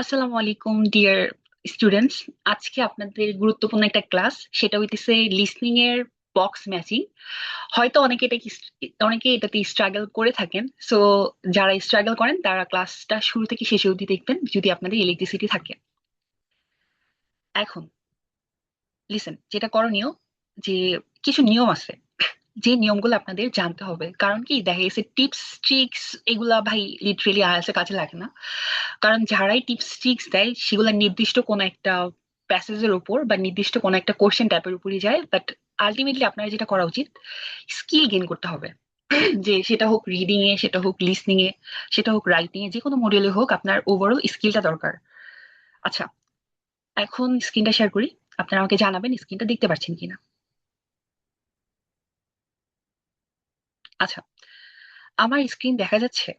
আসসালামু আলাইকুম dear students. আজকে আপনাদের গুরুত্বপূর্ণ একটা ক্লাস, সেটা হইতেছে লিসনিং এর বক্স ম্যাচিং। হয়তো অনেকে এটাতে স্ট্রাগল করে থাকেন। সো যারা স্ট্রাগল করেন তারা ক্লাসটা শুরু থেকে শেষ অবধি দেখবেন, যদি আপনাদের ইলেকট্রিসিটি থাকে। এখন লিসেন, যেটা করণীয়, যে কিছু নিয়ম আছে, যে নিয়মগুলো আপনাদের জানতে হবে। কারণ কি দেখা গেছে টিপস ট্রিক্স এগুলা ভাই লিটারেলি আইএলটিএস এর কাজে লাগে না। কারণ যারাই টিপস ট্রিক্স দেয় সেগুলো নির্দিষ্ট কোনো একটা প্যাসেজের উপর বা নির্দিষ্ট কোনো একটা কোশ্চেন টাইপের উপরই যায়, বাট আলটিমেটলি আপনার যেটা করা উচিত, স্কিল গেইন করতে হবে। যে সেটা হোক রিডিং এ, সেটা হোক লিসনিং এ, সেটা হোক রাইটিং এ, যে কোনো মডিউলে হোক, আপনার ওভারঅল স্কিলটা দরকার। আচ্ছা, এখন স্ক্রিনটা শেয়ার করি, আপনারা আমাকে জানাবেন স্ক্রিনটা দেখতে পাচ্ছেন কিনা। আচ্ছা, আমার স্ক্রিন দেখা যাচ্ছে?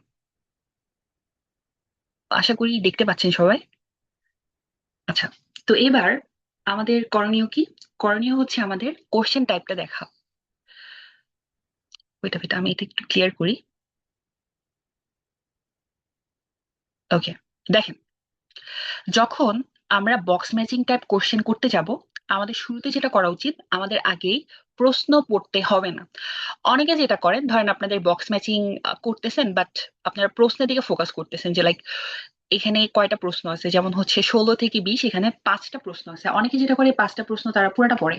আশা করি দেখতে পাচ্ছেন সবাই। আচ্ছা, তো এবার আমাদের করণীয় কি? করণীয় হচ্ছে আমাদের কোশ্চেন টাইপটা দেখা। ওইটা ওইটা আমি এটা একটু ক্লিয়ার করি। ওকে, দেখেন, যখন আমরা বক্স ম্যাচিং টাইপ কোশ্চেন করতে যাব, আমাদের শুরুতে যেটা করা উচিত, আমাদের আগেই প্রশ্ন পড়তে হবে না। অনেকে যেটা করেন, ধরেন আপনাদের বক্স ম্যাচিং করতেছেন, বাট আপনারা প্রশ্নের দিকে ফোকাস করতেছেন, যে লাইক এখানে কয়টা প্রশ্ন আছে, যেমন হচ্ছে 16 থেকে 20, এখানে 5টা প্রশ্ন আছে। অনেকে যেটা করে 5টা প্রশ্ন তারা পুরোটা পড়ে,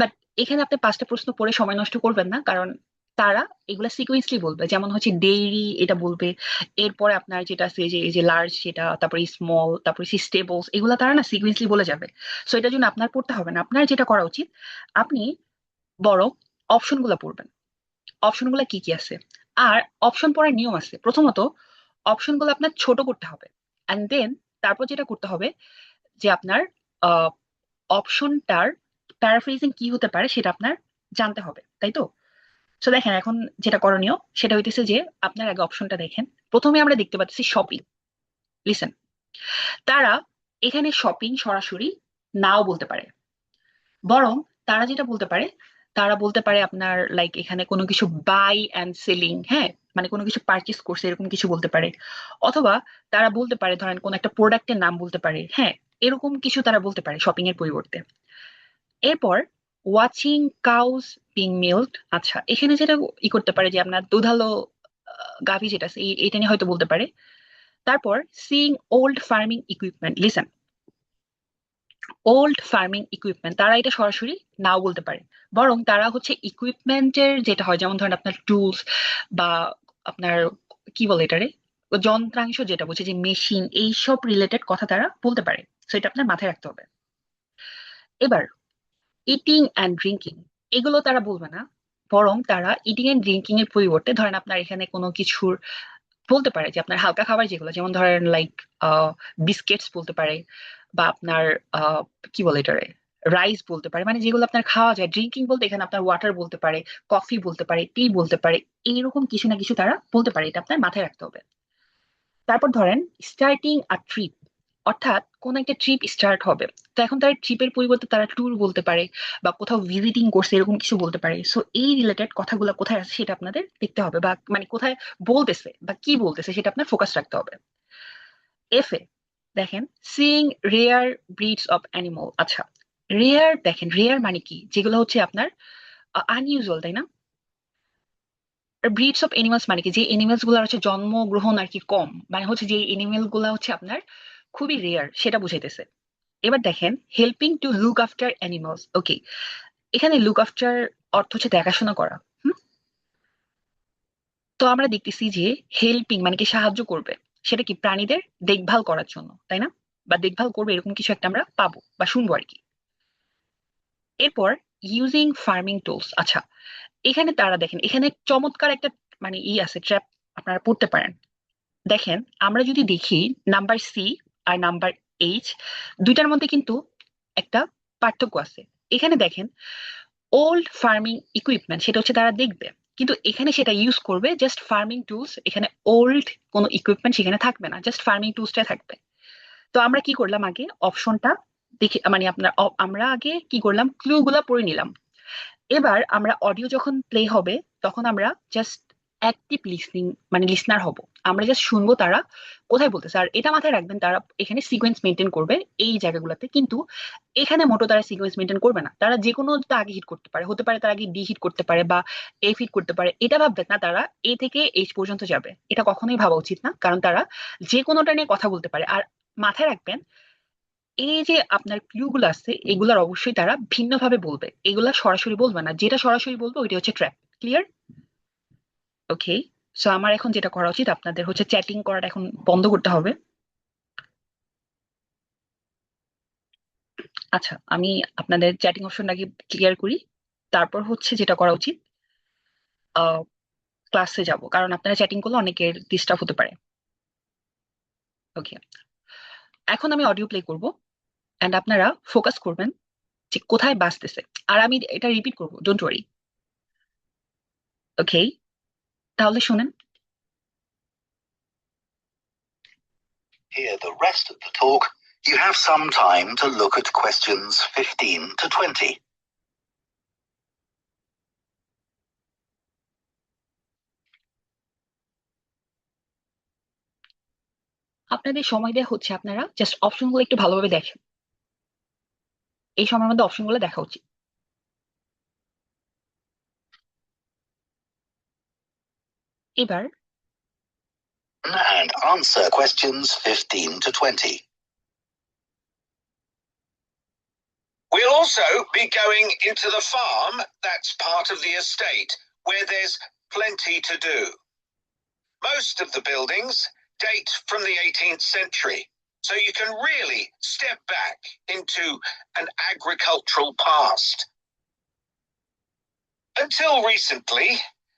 বাট এখানে আপনি 5টা প্রশ্ন পড়ে সময় নষ্ট করবেন না। কারণ তারা এগুলা সিকুয়েন্সলি বলবে, যেমন হচ্ছে ডেইরি এটা বলবে, এরপরে আপনার যেটা আছে যে এই যে লার্জ, সেটা তারপরে স্মল, তারপরে স্টেবলস, এগুলা তারা না সিকুয়েন্সলি বলে যাবে। সো এটার জন্য আপনার পড়তে হবে না। আপনার যেটা করা উচিত, আপনি বরং অপশনগুলো পড়বেন। অপশনগুলো কি কি আছে, আর অপশন পড়ার নিয়ম আছে। প্রথমত, অপশনগুলো আপনার ছোট করতে হবে, অ্যান্ড দেন তারপর যেটা করতে হবে, যে আপনার অপশনটার প্যারাফ্রেজিং কি হতে পারে সেটা আপনার জানতে হবে, তাই তো? তো দেখেন, এখন যেটা করণীয় সেটা হইতেছে যে আপনার আগে অপশনটা দেখেন। প্রথমে আমরা দেখতে পাচ্ছি শপিং। লিসেন, তারা এখানে শপিং সরাসরি নাও বলতে পারে, বরং তারা যেটা বলতে পারে, তারা বলতে পারে আপনার লাইক এখানে কোনো কিছু বাই অ্যান্ড সেলিং, হ্যাঁ, মানে কোনো কিছু পারচেস করছে এরকম কিছু বলতে পারে। অথবা তারা বলতে পারে, ধরেন কোন একটা প্রোডাক্টের নাম বলতে পারে, হ্যাঁ, এরকম কিছু তারা বলতে পারে শপিং এর পরিবর্তে। এরপর ওয়াচিং কাউস বিং মিল্কড। আচ্ছা, এখানে যেটা করতে পারে, যে আপনার দুধালো গাভী যেটা আছে, এটা নিয়ে হয়তো বলতে পারে। তারপর seeing old farming equipment. Listen, old farming equipment, তারা এটা সরাসরি নাও বলতে পারে, বরং তারা হচ্ছে ইকুইপমেন্টের যেটা হয়, যেমন ধরেন আপনার টুলস বা আপনার কি বলে এটারে, যন্ত্রাংশ, যেটা বলছে যে মেশিন, এইসব রিলেটেড কথা তারা বলতে পারে। তো এটা আপনার মাথায় রাখতে হবে। এবার ইটিং অ্যান্ড ড্রিঙ্কিং, এগুলো তারা বলবে না, বরং তারা ইটিং অ্যান্ড ড্রিঙ্কিং এর পরিবর্তে, ধরেন আপনার এখানে কোনো কিছুর বলতে পারে, যে আপনার হালকা খাবার যেগুলো, যেমন ধরেন লাইক বিস্কিটস বলতে পারে, বা আপনার আহ, কি বলে এটারে, রাইস বলতে পারে, মানে যেগুলো আপনার খাওয়া যায়। ড্রিঙ্কিং বলতে এখানে আপনার ওয়াটার বলতে পারে, কফি বলতে পারে, টি বলতে পারে, এইরকম কিছু না কিছু তারা বলতে পারে। এটা আপনার মাথায় রাখতে হবে। তারপর ধরেন স্টার্টিং আ ট্রিপ, অর্থাৎ কোন একটা ট্রিপ স্টার্ট হবে, তো এখন তার ট্রিপের পরিবর্তে তারা ট্যুর বলতে পারে, বা কোথাও ভিজিটিং করছে এরকম কিছু বলতে পারে। সো এই রিলেটেড কথাগুলো কোথায় আছে সেটা আপনাদের দেখতে হবে, বা মানে কোথায় বলতেছে বা কি বলতেছে সেটা আপনার ফোকাস রাখতে হবে। এফ এ দেখেন, seeing rare breeds of animal. আচ্ছা, রেয়ার, দেখেন রেয়ার মানে কি, যেগুলো হচ্ছে আপনার আনইউজুয়াল, তাই না? ব্রিডস অফ এনিমালস মানে কি, যে এনিমেলস গুলো হচ্ছে জন্মগ্রহণ আর কি কম, মানে হচ্ছে যে এনিমেল গুলা হচ্ছে আপনার খুবই রেয়ার, সেটা বুঝাইতেছে। এবার দেখেন, helping to look after animals. Okay, এখানে লুক আফটার অর্থ হচ্ছে দেখাশোনা করা। হুম, তো আমরা দেখতেছি যে হেল্পিং মানে কি সাহায্য করবে, সেটা কি প্রাণীদের দেখভাল করার জন্য, তাই না? বা দেখভাল করবে এরকম কিছু একটা আমরা পাবো বা শুনবো আর কি। এরপর ইউজিং ফার্মিং টুলস। আচ্ছা, এখানে তারা দেখেন, এখানে চমৎকার একটা মানে আছে, ট্র্যাপ আপনারা পড়তে পারেন। দেখেন, আমরা যদি দেখি নাম্বার সি আর নাম্বার এইচ, দুইটার মধ্যে কিন্তু একটা পার্থক্য আছে। এখানে দেখেন, ওল্ড ফার্মিং ইকুইপমেন্ট, সেটা হচ্ছে তারা দেখবে, কিন্তু এখানে সেটা ইউজ করবে জাস্ট ফার্মিং টুলস। এখানে ওল্ড কোনো ইকুইপমেন্ট সেখানে থাকবে না, জাস্ট ফার্মিং টুলসটাই থাকবে। তো আমরা কি করলাম, আগে অপশনটা দেখে মানে আপনার আমরা আগে কি করলাম, ক্লু গুলা পড়ে নিলাম। এবার আমরা অডিও যখন প্লে হবে, তখন আমরা জাস্ট অ্যাক্টিভ লিসনিং মানে লিসনার হব। আমরা জাস্ট শুনবো তারা কোথায় বলতেছে। আর এটা মাথায় রাখবেন, তারা এখানে সিকোয়েন্স মেনটেন করবে এই জায়গাগুলোতে, কিন্তু এখানে মোটো তারা সিকোয়েন্স মেনটেন করবে না। তারা যে কোনো আগে হিট করতে পারে, হতে পারে তারা আগে ডি হিট করতে পারে বা এফ হিট করতে পারে, এটা ভাববেন না তারা এ থেকে এইচ পর্যন্ত যাবে, এটা কখনোই ভাবা উচিত না, কারণ তারা যে কোনোটা নিয়ে কথা বলতে পারে। আর মাথায় রাখবেন এই যে আপনার ক্লু গুলো আছে এগুলার অবশ্যই তারা ভিন্নভাবে বলবে, এগুলা সরাসরি বলবে না, যেটা সরাসরি বলবে ওইটা হচ্ছে ট্র্যাপ। ক্লিয়ার? ওকে, সো আমার এখন যেটা করা উচিত, আপনাদের হচ্ছে চ্যাটিং করাটা এখন বন্ধ করতে হবে। আচ্ছা, আমি আপনাদের চ্যাটিং অপশনটাকে ক্লিয়ার করি, তারপর হচ্ছে যেটা করা উচিত ক্লাসে যাব, কারণ আপনারা চ্যাটিং করলে অনেকের ডিস্টার্ব হতে পারে। ওকে, এখন আমি অডিও প্লে করব এন্ড আপনারা ফোকাস করবেন যে কোথায় বাজতেছে, আর আমি এটা রিপিট করব, ডোন্ট ওয়ারি। ওকে, তাহলে শুনেন। Hear the rest of the talk, you have some time to look at questions 15 to 20. আপনাদের সময় দেওয়া হচ্ছে, আপনারা জাস্ট অপশনগুলো একটু ভালোভাবে দেখেন, এই সময়ের মধ্যে অপশনগুলো দেখা উচিত। এবার And answer questions 15 to 20. We'll also be going into the farm that's part of the estate, where there's plenty to do. Most of the buildings date from the 18th century, so you can really step back into an agricultural past. Until recently,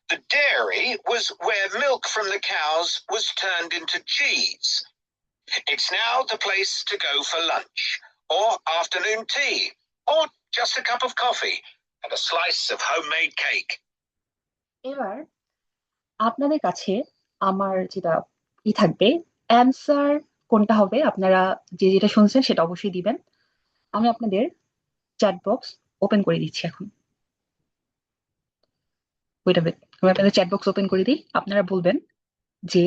the dairy was where milk from the cows was turned into cheese. It's now the place to go for lunch, or afternoon tea, or just a cup of coffee and a slice of homemade cake. এবার আপনাদের কাছে আমার যেটা থাকবে, answer কোনটা হবে, আপনারা যে যেটা শুনছেন সেটা অবশ্যই দিবেন। আমি আপনাদের চ্যাট বক্স ওপেন করে দিচ্ছি এখন। ওয়েট ওয়েট, আমি আপনাদের চ্যাট বক্স ওপেন করে দিই, আপনারা বলবেন যে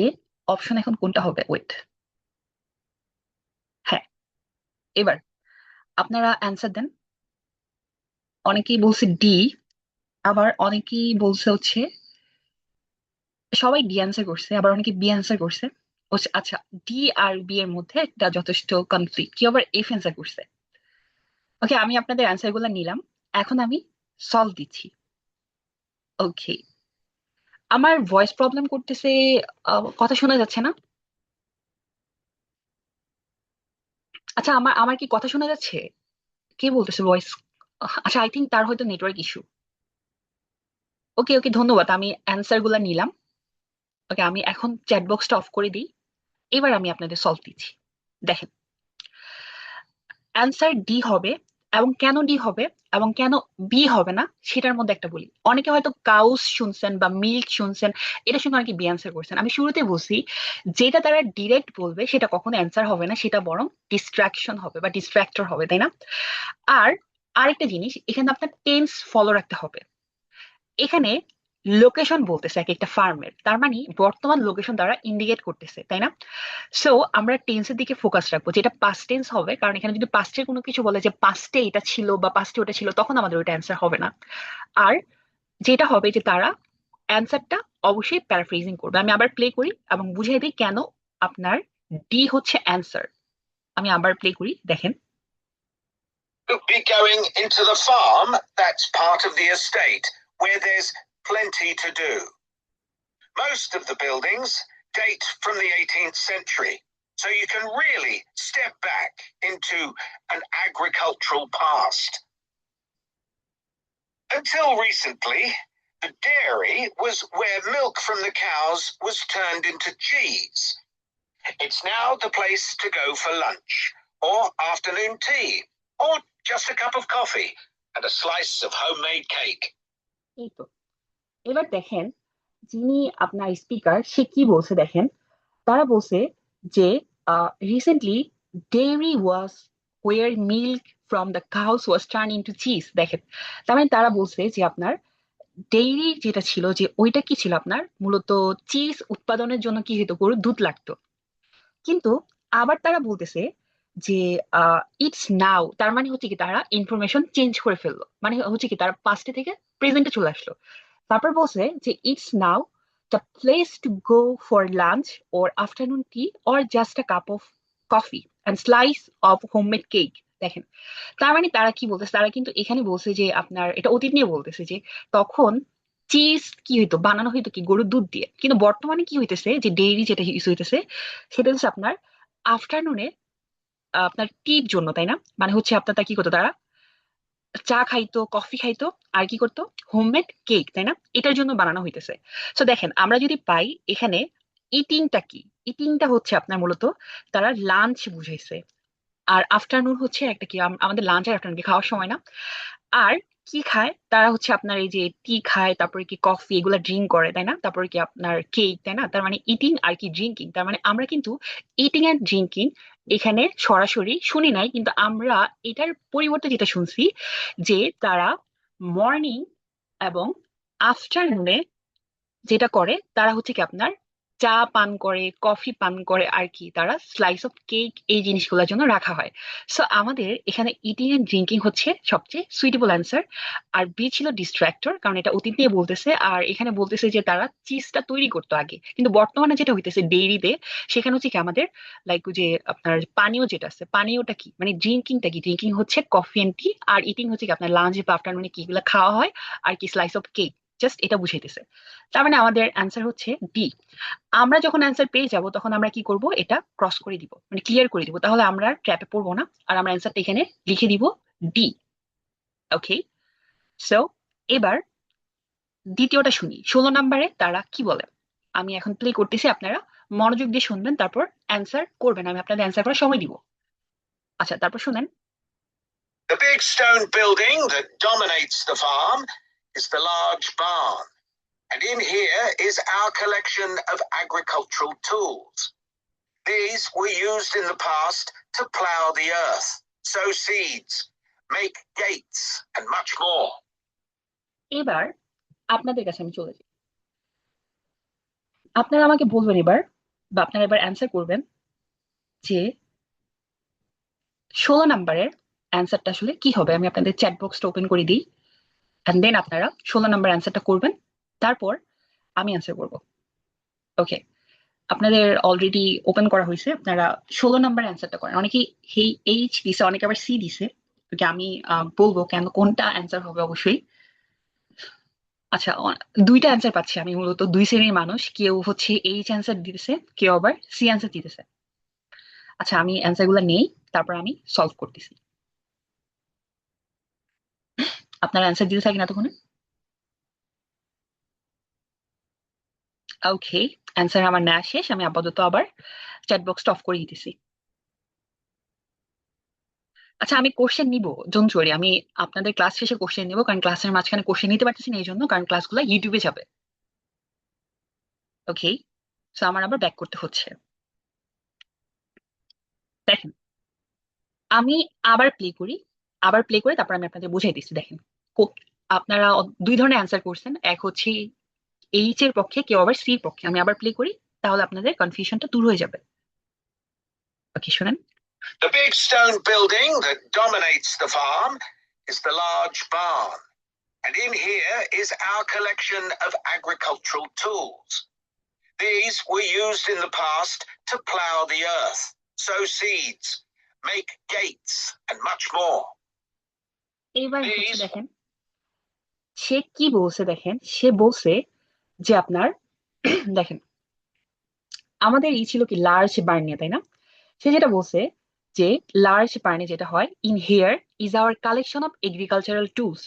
অপশন এখন কোনটা হবে। ওয়েট, হ্যাঁ, এবার আপনারা অ্যান্সার দেন। অনেকেই বলছে ডি, আবার অনেকেই বলছে হচ্ছে, সবাই ডি অ্যান্সার করছে, আবার অনেকে বি অ্যান্সার করছে। আচ্ছা, ডি আর বি এর মধ্যে একটা যথেষ্ট কনফ্লিক্ট, কেউ আবার এফ অ্যান্সার করছে। ওকে, আমি আপনাদের অ্যান্সার গুলো নিলাম, এখন আমি সলভ দিচ্ছি। ওকে, আমার ভয়েস প্রবলেম করতেছে, কথা শোনা যাচ্ছে না? আচ্ছা, আমার আমার কি কথা শোনা যাচ্ছে? কে বলতেছে ভয়েস? আচ্ছা, আই থিঙ্ক তার হয়তো নেটওয়ার্ক ইস্যু। ওকে ওকে, ধন্যবাদ, আমি অ্যান্সার গুলা নিলাম। ওকে, আমি এখন চ্যাট বক্সটা অফ করে দিই, এবার আমি আপনাদের সলভ দিচ্ছি। দেখেন, অ্যান্সার ডি হবে, এবং কেন ডি হবে এবং কেন বি হবে না সেটার মধ্যে একটা বলি। অনেকে হয়তো কাউস শুনছেন বা মিল্ক শুনছেন, এটা শুনে অনেকে বি অ্যান্সার করছেন। আমি শুরুতে বলছি যেটা তারা ডিরেক্ট বলবে সেটা কখনো অ্যান্সার হবে না, সেটা বরং ডিস্ট্রাকশন হবে বা ডিস্ট্রাক্টর হবে, তাই না? আর আরেকটা জিনিস, এখানে আপনার টেন্স ফলো রাখতে হবে। এখানে লোকেশন বলতেছে এক একটা ফার্মের, তার মানে বর্তমান লোকেশন দ্বারা ইন্ডিকেট করতেছে, তাই না? সো আমরা টেন্সের দিকে ফোকাস রাখবো, যেটা পাস্ট টেন্স হবে, কারণ এখানে যদি পাস্টের কোনো কিছু বলে যে পাস্টে এটা ছিল বা পাস্টে ওটা ছিল, তখন আমাদের ওইটা অ্যান্সার হবে না। আর যেটা হবে যে তারা অ্যান্সারটা অবশ্যই প্যারাফ্রেজিং করবে। আমি আবার প্লে করি এবং বুঝিয়ে দিই কেন আপনার ডি হচ্ছে অ্যান্সার। আমি আবার প্লে করি, দেখেন। We'll be going into the farm that's part of the estate, where there's plenty to do. Most of the buildings date from the 18th century, so you can really step back into an agricultural past. Until recently, the dairy was where milk from the cows was turned into cheese. It's now the place to go for lunch, or afternoon tea, or just a cup of coffee and a slice of homemade cake. এই তো, এবার দেখেন যিনি আপনার speaker সে কি বলছে, দেখেন। তারা বলছে যে recently dairy was were milk from the cows was turn into cheese. দেখেন, তার মানে তারা বলছে যে আপনার ডেইরি যেটা ছিল যে ওইটা কি ছিল আপনার মূলত চিজ উৎপাদনের জন্য কি হতো, গরুর দুধ লাগতো। কিন্তু আবার তারা বলতেছে যে ইটস নাও, তার মানে হচ্ছে কি তারা ইনফরমেশন চেঞ্জ করে ফেললো, মানে হচ্ছে কি তারা পাস্টে থেকে প্রেজেন্টে চলে আসলো। তারপর বলছে যে it's now the place to go for lunch or afternoon tea or just a cup of coffee and slice of homemade cake. দেখেন, তার মানে তারা কি বলতেছে, তারা কিন্তু এখানে বলছে যে আপনার এটা অতীত নিয়ে বলতেছে যে তখন চিজ কি হইতো, বানানো হইতো কি গরুর দুধ দিয়ে, কিন্তু বর্তমানে কি হইতেছে যে ডেইরি যেটা ইউজ হইতেছে সেটা হচ্ছে আপনার আফটারনুনে আপনার টির জন্য, তাই না? মানে হচ্ছে আপনার তা কি করতো, তারা চা খাইতো, কফি খাইতো, আর কি করতো, হোমমেড কেক, তাই না? এটার জন্য বানানো হইতেছে। তো দেখেন আমরা যদি পাই এখানে ইটিংটা কি, ইটিংটা হচ্ছে আপনার মূলত তারা লাঞ্চ বুঝাইছে, আর আফটারনুন হচ্ছে একটা কি আমাদের লাঞ্চ আর আফটারনুন কি খাওয়ার সময় না। আর কি খায় তারা হচ্ছে আপনার এই যে টি খায়, তারপরে কি কফি এগুলা ড্রিঙ্ক করে, তাই না? তারপরে কি আপনার কেক, তাই না? তার মানে ইটিং আর কি ড্রিঙ্কিং, তার মানে আমরা কিন্তু ইটিং অ্যান্ড ড্রিঙ্কিং এখানে সরাসরি শুনি নাই, কিন্তু আমরা এটার পরিবর্তে যেটা শুনছি যে তারা মর্নিং এবং আফটারনুনে যেটা করে তারা হচ্ছে কি আপনার চা পান করে, কফি পান করে, আর কি তারা স্লাইস অফ কেক এই জিনিসগুলোর জন্য রাখা হয়। সো আমাদের এখানে ইটিং এন্ড ড্রিঙ্কিং হচ্ছে সবচেয়ে সুইটেবল অ্যান্সার। আর বি ছিল ডিস্ট্রাক্টর, কারণ এটা অতীত নিয়ে বলতেছে, আর এখানে বলতেছে যে তারা চিজটা তৈরি করতো আগে, কিন্তু বর্তমানে যেটা হইতেছে ডেইরিতে, সেখানে হচ্ছে কি আমাদের লাইক যে আপনার পানীয় যেটা আছে, পানীয়টা কি মানে ড্রিঙ্কিংটা কি, ড্রিঙ্কিং হচ্ছে কফি এন্ড টি, আর ইটিং হচ্ছে কি আপনার লাঞ্চ বা আফটারনুনে কি গুলো খাওয়া হয়, আর কি স্লাইস অফ কেক, জাস্ট এটা বুঝাইতেছে। তার মানে আমাদের অ্যান্সার হচ্ছে ডি। আমরা যখন অ্যান্সার পেয়ে যাব তখন আমরা কি করব, এটা ক্রস করে দিব, মানে ক্লিয়ার করে দিব, তাহলে আমরা ট্র্যাপে পড়বো না, আর আমরা অ্যান্সারটা এখানে লিখে দিব ডি। ওকে, সো এবার দ্বিতীয়টা শুনি, 16 নম্বরে তারা কি বলে। আমি এখন প্লে করতেছি, আপনারা মনোযোগ দিয়ে শুনবেন, তারপর অ্যান্সার করবেন, আমি আপনাদের অ্যান্সার করার সময় দিব। আচ্ছা, তারপর শুনেন। The big stone building that dominates the farm is the large barn. And in here is our collection of agricultural tools. These were used in the past to plough the earth, sow seeds, make gates, and much more. এবার আপনাদের কাছে আমি চলে যাই, আপনারা আমাকে বলবেন এবার, বা আপনারা এবার অ্যান্সার করবেন যে 16 নম্বরের অ্যান্সারটা আসলে কি হবে। আমি আপনাদের চ্যাট বক্সটা ওপেন করে দিই, অ্যান্ড দেন আপনারা 16 নম্বর অ্যান্সারটা করবেন, তারপর আমি অ্যান্সার করব। ওকে, আপনাদের অলরেডি ওপেন করা হয়েছে, আপনারা 16 নম্বর অ্যান্সারটা করেন। অনেকেই এই এইচ দিছে, অনেকে আবার সি দিছে। ওকে, আমি বলবো কেন কোনটা অ্যান্সার হবে অবশ্যই। আচ্ছা, দুইটা অ্যান্সার পাচ্ছি আমি, মূলত দুই শ্রেণীর মানুষ, কেউ হচ্ছে এইচ অ্যান্সার দিতেছে, কেউ আবার সি অ্যান্সার দিতেছে। আচ্ছা, আমি অ্যান্সার গুলা নেই, তারপর আমি সলভ করতেছি। আপনারা অ্যান্সার দিতে থাকেন এতক্ষণে। ওকে, অ্যান্সার আমার নেওয়া শেষ, আমি আপাতত আবার চ্যাট বক্সটা অফ করে দিতেছি। আচ্ছা, আমি কোশ্চেন নিব, ডোন্ট ওয়ারি, আমি আপনাদের ক্লাস শেষে কোশ্চেন নিব, কারণ ক্লাসের মাঝখানে কোশ্চেন নিতে পারতেছি না এই জন্য, কারণ ক্লাসগুলো ইউটিউবে যাবে। ওকে, সো আমার আবার ব্যাক করতে হচ্ছে। দেখেন, আমি আবার প্লে করি, আবার প্লে করে তারপর আমি আপনাদের বুঝাই দিচ্ছি। দেখেন, আপনারা দুই ধরনের অ্যান্সার করছেন, এক হচ্ছে এইচ এর পক্ষে, কেউ আবার সি এর পক্ষে। আমি আবার প্লে করি, তাহলে আপনাদের কনফিউশনটা দূর হয়ে যাবে। ওকে, শুনেন। The big stone building that dominates the farm is the large barn. And in here is our collection of agricultural tools. These were used in the past to plough the earth, sow seeds, make gates, and much more. এইবার হচ্ছে These দেখেন সে কি বলছে, দেখেন সে বলছে যে আপনার দেখেন আমাদের ই ছিল কি লার্জ বার্নিয়া, তাই না? সে যেটা বলছে যে লার্জ বার্নি যেটা হয়, in here is our collection of agricultural tools.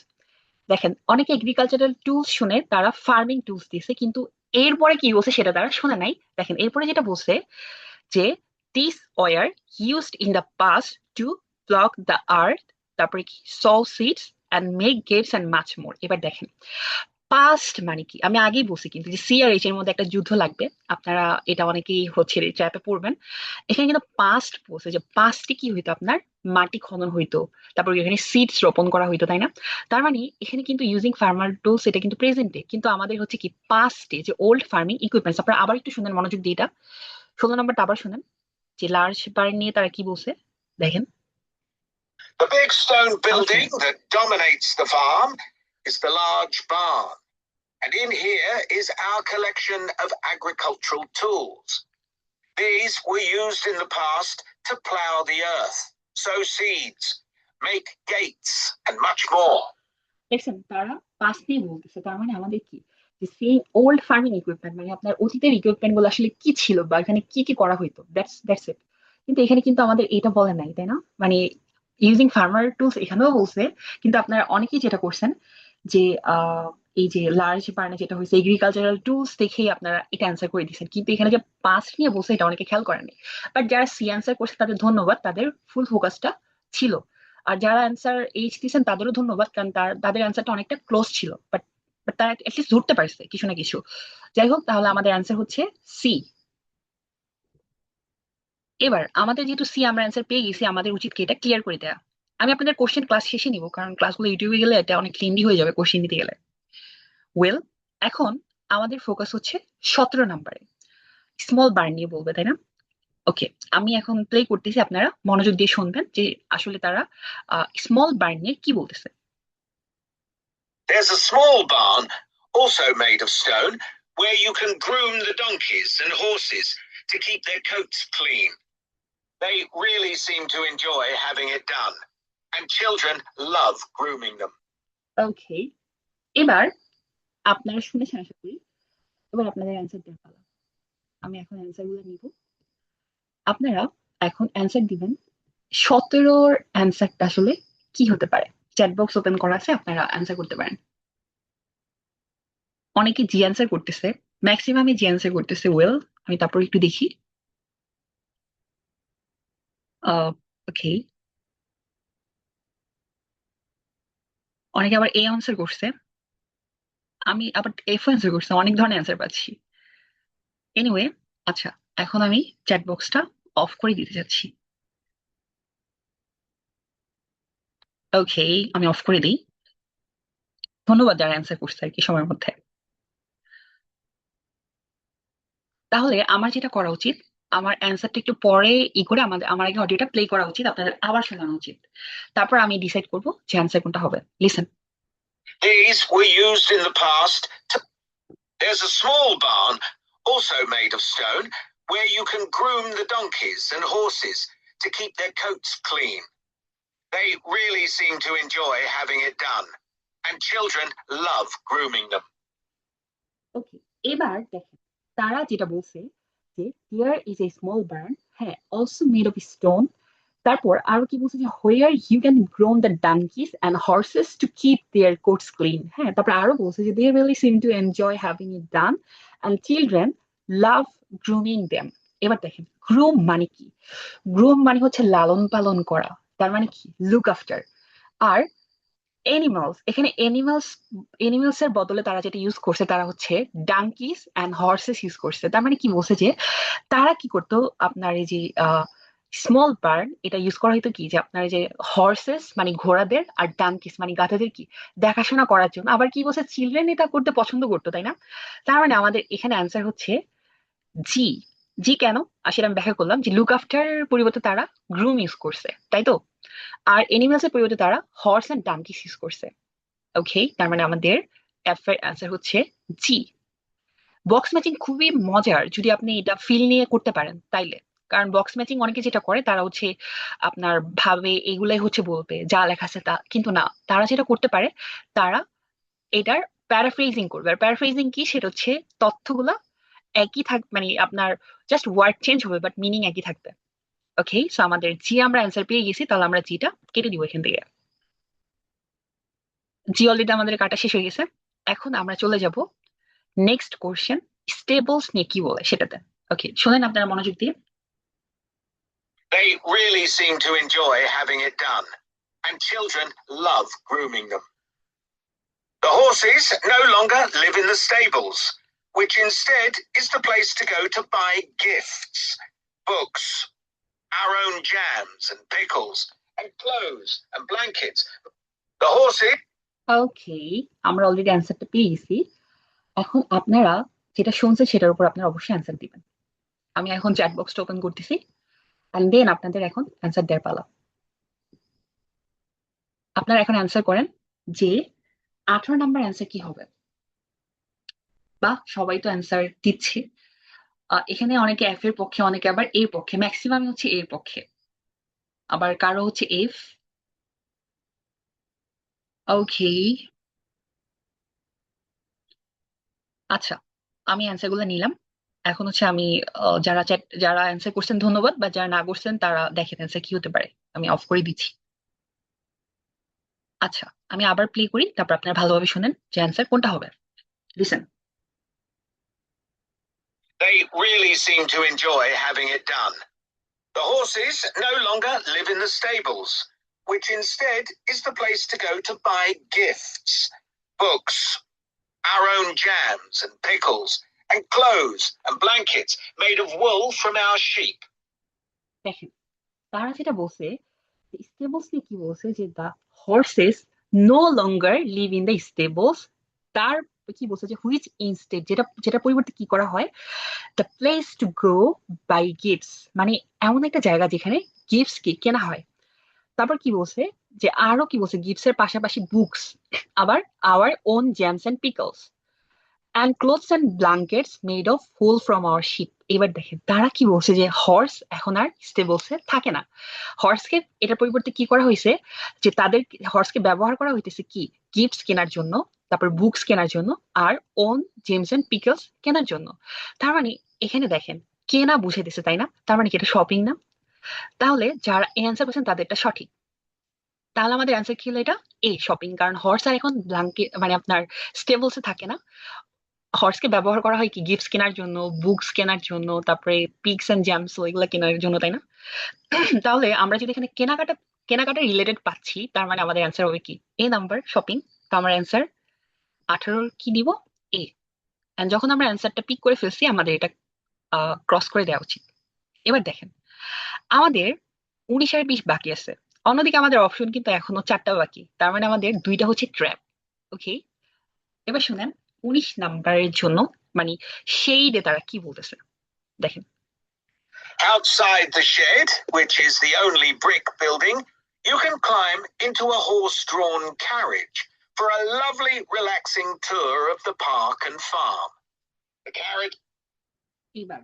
দেখেন, অনেকে এগ্রিকালচারাল টুলস শুনে তারা ফার্মিং টুলস দিছে, কিন্তু এরপরে কি বলছে সেটা তারা শুনে নাই। দেখেন এরপরে যেটা বলছে যে this were used in the past to block the earth, তারপরে কি sow seeds and make gates and much more. এবার দেখেন পাস্ট মানে কি, আমি আগেই বলছি কিন্তু যে সি আর এইচ এর মধ্যে একটা যুদ্ধ লাগবে, আপনারা এটা অনেকেই হচ্ছে ট্র্যাপে পড়বেন। এখানে কিন্তু পাস্ট বলছে, যে পাস্টে কি হইতো আপনার মাটি খনন হইতো, তারপর এখানে সিডস রোপণ করা হইতো, তাই না? তার মানে এখানে কিন্তু ইউজিং ফার্মার টুলস এটা কিন্তু প্রেজেন্টে, কিন্তু আমাদের হচ্ছে কি পাস্টে যে ওল্ড ফার্মিং ইকুইপমেন্টস। আপনারা আবার একটু শুনেন মনোযোগ দিয়ে, এটা 16 নম্বরটা আবার শুনেন যে লার্জ বার্ন নিয়ে তারা কি বলছে দেখেন। The big stone আবার building শুনেন। that dominates the farm is the large barn. And in here is our collection of agricultural tools. These were used in the past to plough the earth, sow seeds, make gates, and much more. দেখছেন তারা pass নিয়ে বলতেছে, তার মানে আমাদের কি যে same old farming equipment, মানে আপনার অতীতের ইকুইপমেন্ট গুলো আসলে কি ছিল বা এখানে কি কি করা হইতো, দ্যাটস ইট। কিন্তু এখানে কিন্তু আমাদের এটা বলে নাই, তাই না? মানে ইউজিং ফার্মার টুলস এখানেও বলছে, কিন্তু আপনারা অনেকেই যেটা করছেন যে আহ এই যে লার্জ বার্নে যেটা হয়েছে এগ্রিকালচারাল টুলস দেখেই আপনারা এটা অ্যান্সার করে দিচ্ছেন, কিন্তু এখানে যে পাস নিয়ে বলছে এটা অনেকে খেয়াল করেনি। বাট যারা সি অ্যান্সার করছে তাদের ধন্যবাদ, তাদের ফুল ফোকাসটা ছিল। আর যারা অ্যান্সার এইচ দিয়েছেন তাদেরও ধন্যবাদ, কারণ তাদের অ্যান্সারটা অনেকটা ক্লোজ ছিল, বাট তারা অ্যাটলিস্ট ধরতে পারছে কিছু না কিছু। যাই হোক, তাহলে আমাদের অ্যান্সার হচ্ছে সি। এবার আমাদের যেহেতু সি আমরা অ্যান্সার পেয়ে গেছি, আমাদের উচিত কি এটা ক্লিয়ার করে দেওয়া। আমি আপনাদের কোশ্চেন ক্লাস শেষে নিব, কারণ ক্লাসগুলো ইউটিউবে গেলে এটা অনেক লেন্দি হয়ে যাবে কোশ্চেন দিতে গেলে। ওয়েল, এখন আমাদের ফোকাস হচ্ছে 17 নম্বরে স্মল বার্ন নিয়ে বলবে, তাই না? ওকে, আমি এখন প্লে করতেছি, আপনারা মনোযোগ দিয়ে শুনবেন যে আসলে তারা স্মল বার্ন নিয়ে কি বলতেছে। There's a small barn, also made of stone, where you can groom the donkeys and horses to keep their coats clean. They really seem to enjoy having it done, and children love grooming them. Okay, এবার আপনারা শুনেছেন আশা করি, এবার আপনাদের answer দেওয়া পালা। আমি এখন অ্যান্সার গুলো নিব, আপনারা এখন অ্যান্সার দিবেন 17-র অ্যান্সারটা আসলে কি হতে পারে। চ্যাট বক্স ওপেন করা আছে, আপনারা অ্যান্সার করতে পারেন। অনেকে জি অ্যান্সার করতেছে, ম্যাক্সিমামই জি অ্যান্সার করতেছে। ওয়েল, আমি তারপর একটু দেখি। ওকে, অনেকে আবার এ অ্যান্সার করছে, আমি আবার এফ অ্যান্সার করছে, অনেক ধরনের অ্যান্সার পাচ্ছি। এনিওয়ে, আচ্ছা, এখন আমি চ্যাট বক্সটা অফ করে দিতে যাচ্ছি। ওকে, আমি অফ করে দিই। ধন্যবাদ যারা অ্যান্সার করছে আর কি সময়ের মধ্যে। তাহলে আমার যেটা করা উচিত, আমার অ্যান্সারটা একটু পরে করে আমার আগে অডিওটা প্লে করা উচিত, আপনাদের আবার শোনানো উচিত, তারপর আমি ডিসাইড করবো যে অ্যান্সার কোনটা হবে। Listen. These were used in the past to. There's a small barn, also made of stone, where you can groom the donkeys and horses to keep their coats clean. They really seem to enjoy having it done, and children love grooming them. Okay, এবার দেখেন তারা যেটা বলছে যে here is a small barn, হ্যাঁ, also made of stone. তারপর আরো কি বলছে যে where you can groom the donkeys and horses to keep their coats clean. হ্যাঁ, তারপর আরো বলছে যে they really seem to enjoy having it done and children love grooming them. এবার দেখেন গ্রুম মানে কি? গ্রুম মানে হচ্ছে লালন পালন করা, তার মানে কি লুক আফটার। আর এনিমালস, এখানে এনিমালস এর বদলে তারা যেটা ইউজ করছে তারা হচ্ছে ডাঙ্কিস অ্যান্ড হর্সেস ইউজ করছে। তার মানে কি বলছে যে তারা কি করতো, আপনার এই যে স্মল বার্ন এটা ইউজ করা হয়তো কি যে আপনার যে হর্সেস মানে ঘোড়াদের আর ডাঙ্কিস মানে গাধাদের কি দেখাশোনা করার জন্য। আবার কি বলছে চিলড্রেন এটা করতে পছন্দ করতো, তাই না? তার মানে আমাদের এখানে অ্যান্সার হচ্ছে জি। জি কেন আসলে আমি ব্যাখ্যা করলাম যে লুক আফটার পরিবর্তে তারা গ্রুম ইউজ করছে, তাই তো? আর এনিমালস এর পরিবর্তে তারা হর্স এন্ড ডাঙ্কিস ইউজ করছে। ওকে, তার মানে আমাদের এফ এর অ্যান্সার হচ্ছে জি। বক্স ম্যাচিং খুবই মজার যদি আপনি এটা ফিল নিয়ে করতে পারেন তাইলে, কারণ বক্স ম্যাচিং অনেকে যেটা করে তারা হচ্ছে আপনার ভাবে এগুলাই হচ্ছে বলবে যা লেখা আছে তা, কিন্তু না, তারা যেটা করতে পারে তারা এটার প্যারাফ্রেজিং করবে। আর প্যারাফ্রেজিং কি, সেটা হচ্ছে তথ্যগুলা একই থাক, মানে আপনার জাস্ট ওয়ার্ড চেঞ্জ হবে বাট মিনিং একই থাকবে। ওকে, সো আমাদের জি আমরা অ্যান্সার পেয়ে গেছি, তাহলে আমরা জিটা কেটে দিব এখান থেকে। জি অলরেডি আমাদের কাটা শেষ হয়ে গেছে। এখন আমরা চলে যাব নেক্সট কোশ্চেন, স্টেবলস নিয়ে কি বলে সেটাতে। ওকে, শোনেন আপনারা মনোযোগ দিয়ে। They really seem to enjoy having it done, and children love grooming them. The horses no longer live in the stables, which instead is the place to go to buy gifts, books, our own jams and pickles, and clothes and blankets. The horses. ওকে, আমরা already অ্যান্সারটা পেয়ে গেছি। এখন আপনারা যেটা শুনছেন সেটার উপর আপনারা অবশ্যই অ্যান্সার দিবেন। আমি এখন চ্যাট বক্সটা ওপেন করতেছি, এন্ড দেন আপনাদের এখন অ্যান্সার দেওয়ার পালা। আপনারা এখন অ্যান্সার করেন যে 18 নাম্বার অ্যান্সার কি হবে। বা সবাই তো অ্যান্সার দিচ্ছে। এখানে অনেকে এফ এর পক্ষে, অনেকে আবার এর পক্ষে, ম্যাক্সিমাম হচ্ছে এর পক্ষে, আবার কারো হচ্ছে এফ। ওকে, আচ্ছা, আমি অ্যান্সার গুলো নিলাম। এখন হচ্ছে আমি যারা অ্যান্সার করছেন ধন্যবাদ, বা যারা না করছেন তারা দেখেন অ্যান্সার কি হতে পারে। আমি অফ করে দিচ্ছি। আচ্ছা, আমি আবার প্লে করি, তারপর আপনারা ভালোভাবে শুনেন যে অ্যান্সার কোনটা হবে। Listen. They really seem to enjoy having it done. The horses no longer live in the stables, which instead is the place to go to buy gifts, books, our own jams and pickles, and clothes and blankets made of wool from our sheep. দেখেন তারা যেটা বলছে, স্টেবলস কি বলছে, যে the horses no longer live in the stables. তার কি বলছে যে হুইচ ইনস্টেড, যেটা যেটা পরিবর্তে কি করা হয়, the place to go buy gifts, মানে এমন একটা জায়গা যেখানে গিফটস কি কেনা হয়। তারপর কি বলছে, যে আরো কি বলছে, গিফটস এর পাশাপাশি বুকস, আবার our own jams and pickles, and clothes and blankets made of wool from our sheep. এবার দেখেন তারা কি বলছে, যে হর্স এখন আর স্টেবলসে থাকে না। হর্সকে এটার পরিবর্তে কি করা হয়েছে, যে তাদের হর্সকে ব্যবহার করা হইতেছে কি, গিফটস কেনার জন্য, তারপর বুকস কেনার জন্য, আর ওন জেমস এন্ড পিকলস কেনার জন্য। তার মানে এখানে দেখেন কেনা বুঝে দিছে, তাই না? তার মানে কি এটা শপিং না? তাহলে যারা অ্যান্সার করছেন তাদেরটা সঠিক। তাহলে আমাদের অ্যান্সার কি হলো, এটা এ, শপিং। কারণ হর্স আর এখন ব্ল্যাঙ্কেট মানে আপনার স্টেবলসে থাকে না। হর্সকে ব্যবহার করা হয় কি গিফটস কেনার জন্য, বুকস কেনার জন্য, তারপরে পিগস এন্ড জ্যামস ওইগুলা কেনার জন্য, তাই না? তাহলে আমরা যদি এখানে কেনাকাটা রিলেটেড পাচ্ছি, তার মানে আমাদের অ্যান্সার হবে কি এ নাম্বার, শপিং। তো আমার অ্যান্সার 18 কি দিব, এ। এন্ড যখন আমরা অ্যান্সারটা পিক করে ফেলছি, আমাদের এটা ক্রস করে দেওয়া উচিত। এবার দেখেন আমাদের 19 আর 20 বাকি আছে। অন্যদিকে আমাদের অপশন কিন্তু এখনো 4টা বাকি, তার মানে আমাদের 2টা হচ্ছে ট্র্যাপ। ওকে, এবার শুনেন 19 নাম্বারের জন্য মানে সেই ডে তারা কি বলতেছে, দেখেন। Outside the shed, which is the only brick building, you can climb into a horse-drawn carriage for a lovely, relaxing tour of the park and farm. The carriage. এবার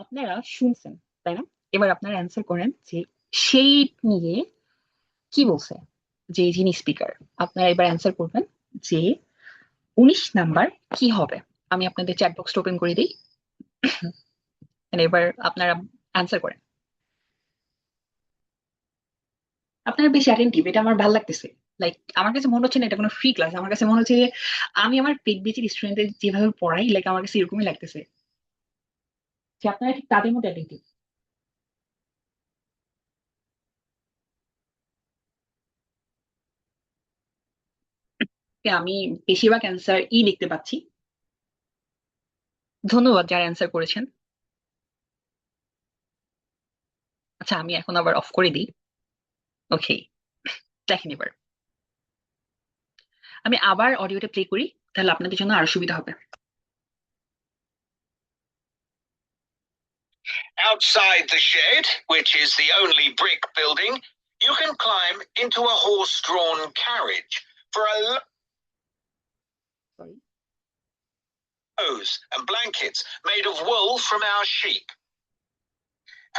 আপনারা শুনছেন, তাই না? এবার আপনারা অ্যান্সার করেন যে সেই নিয়ে কি বলছে, যে যিনি স্পিকার। আপনারা এবার অ্যান্সার করবেন যে 19 নাম্বার কি হবে। আমি আপনাদের চ্যাট বক্সটা ওপেন করে দিই, এবার আপনারা অ্যান্সার করেন। আপনারা বেশি অ্যাটেন্টিভ, এটা আমার ভালো লাগতেছে। লাইক আমার কাছে মনে হচ্ছে না এটা কোনো ফ্রি ক্লাস, আমার কাছে মনে হচ্ছে যে আমি আমার পেট বেচের স্টুডেন্টদের যেভাবে পড়াই, লাইক আমার কাছে এরকমই লাগতেছে যে আপনারা ঠিক তাদের মতো অ্যাটেন্টিভ। আমি বেশিরভাগ অ্যান্সার ই লিখতে পাচ্ছি। ধন্যবাদ যারা অ্যান্সার করেছেন। আচ্ছা, আমি এখন আবার অফ করে দিই। ওকে, দেখেন এবার আমি আবার অডিওটা প্লে করি, তাহলে আপনাদের জন্য আরো সুবিধা হবে। Outside the shed, which is the only brick building, you can climb into a horse-drawn carriage for a Sorry. clothes and blankets made of wool from our sheep.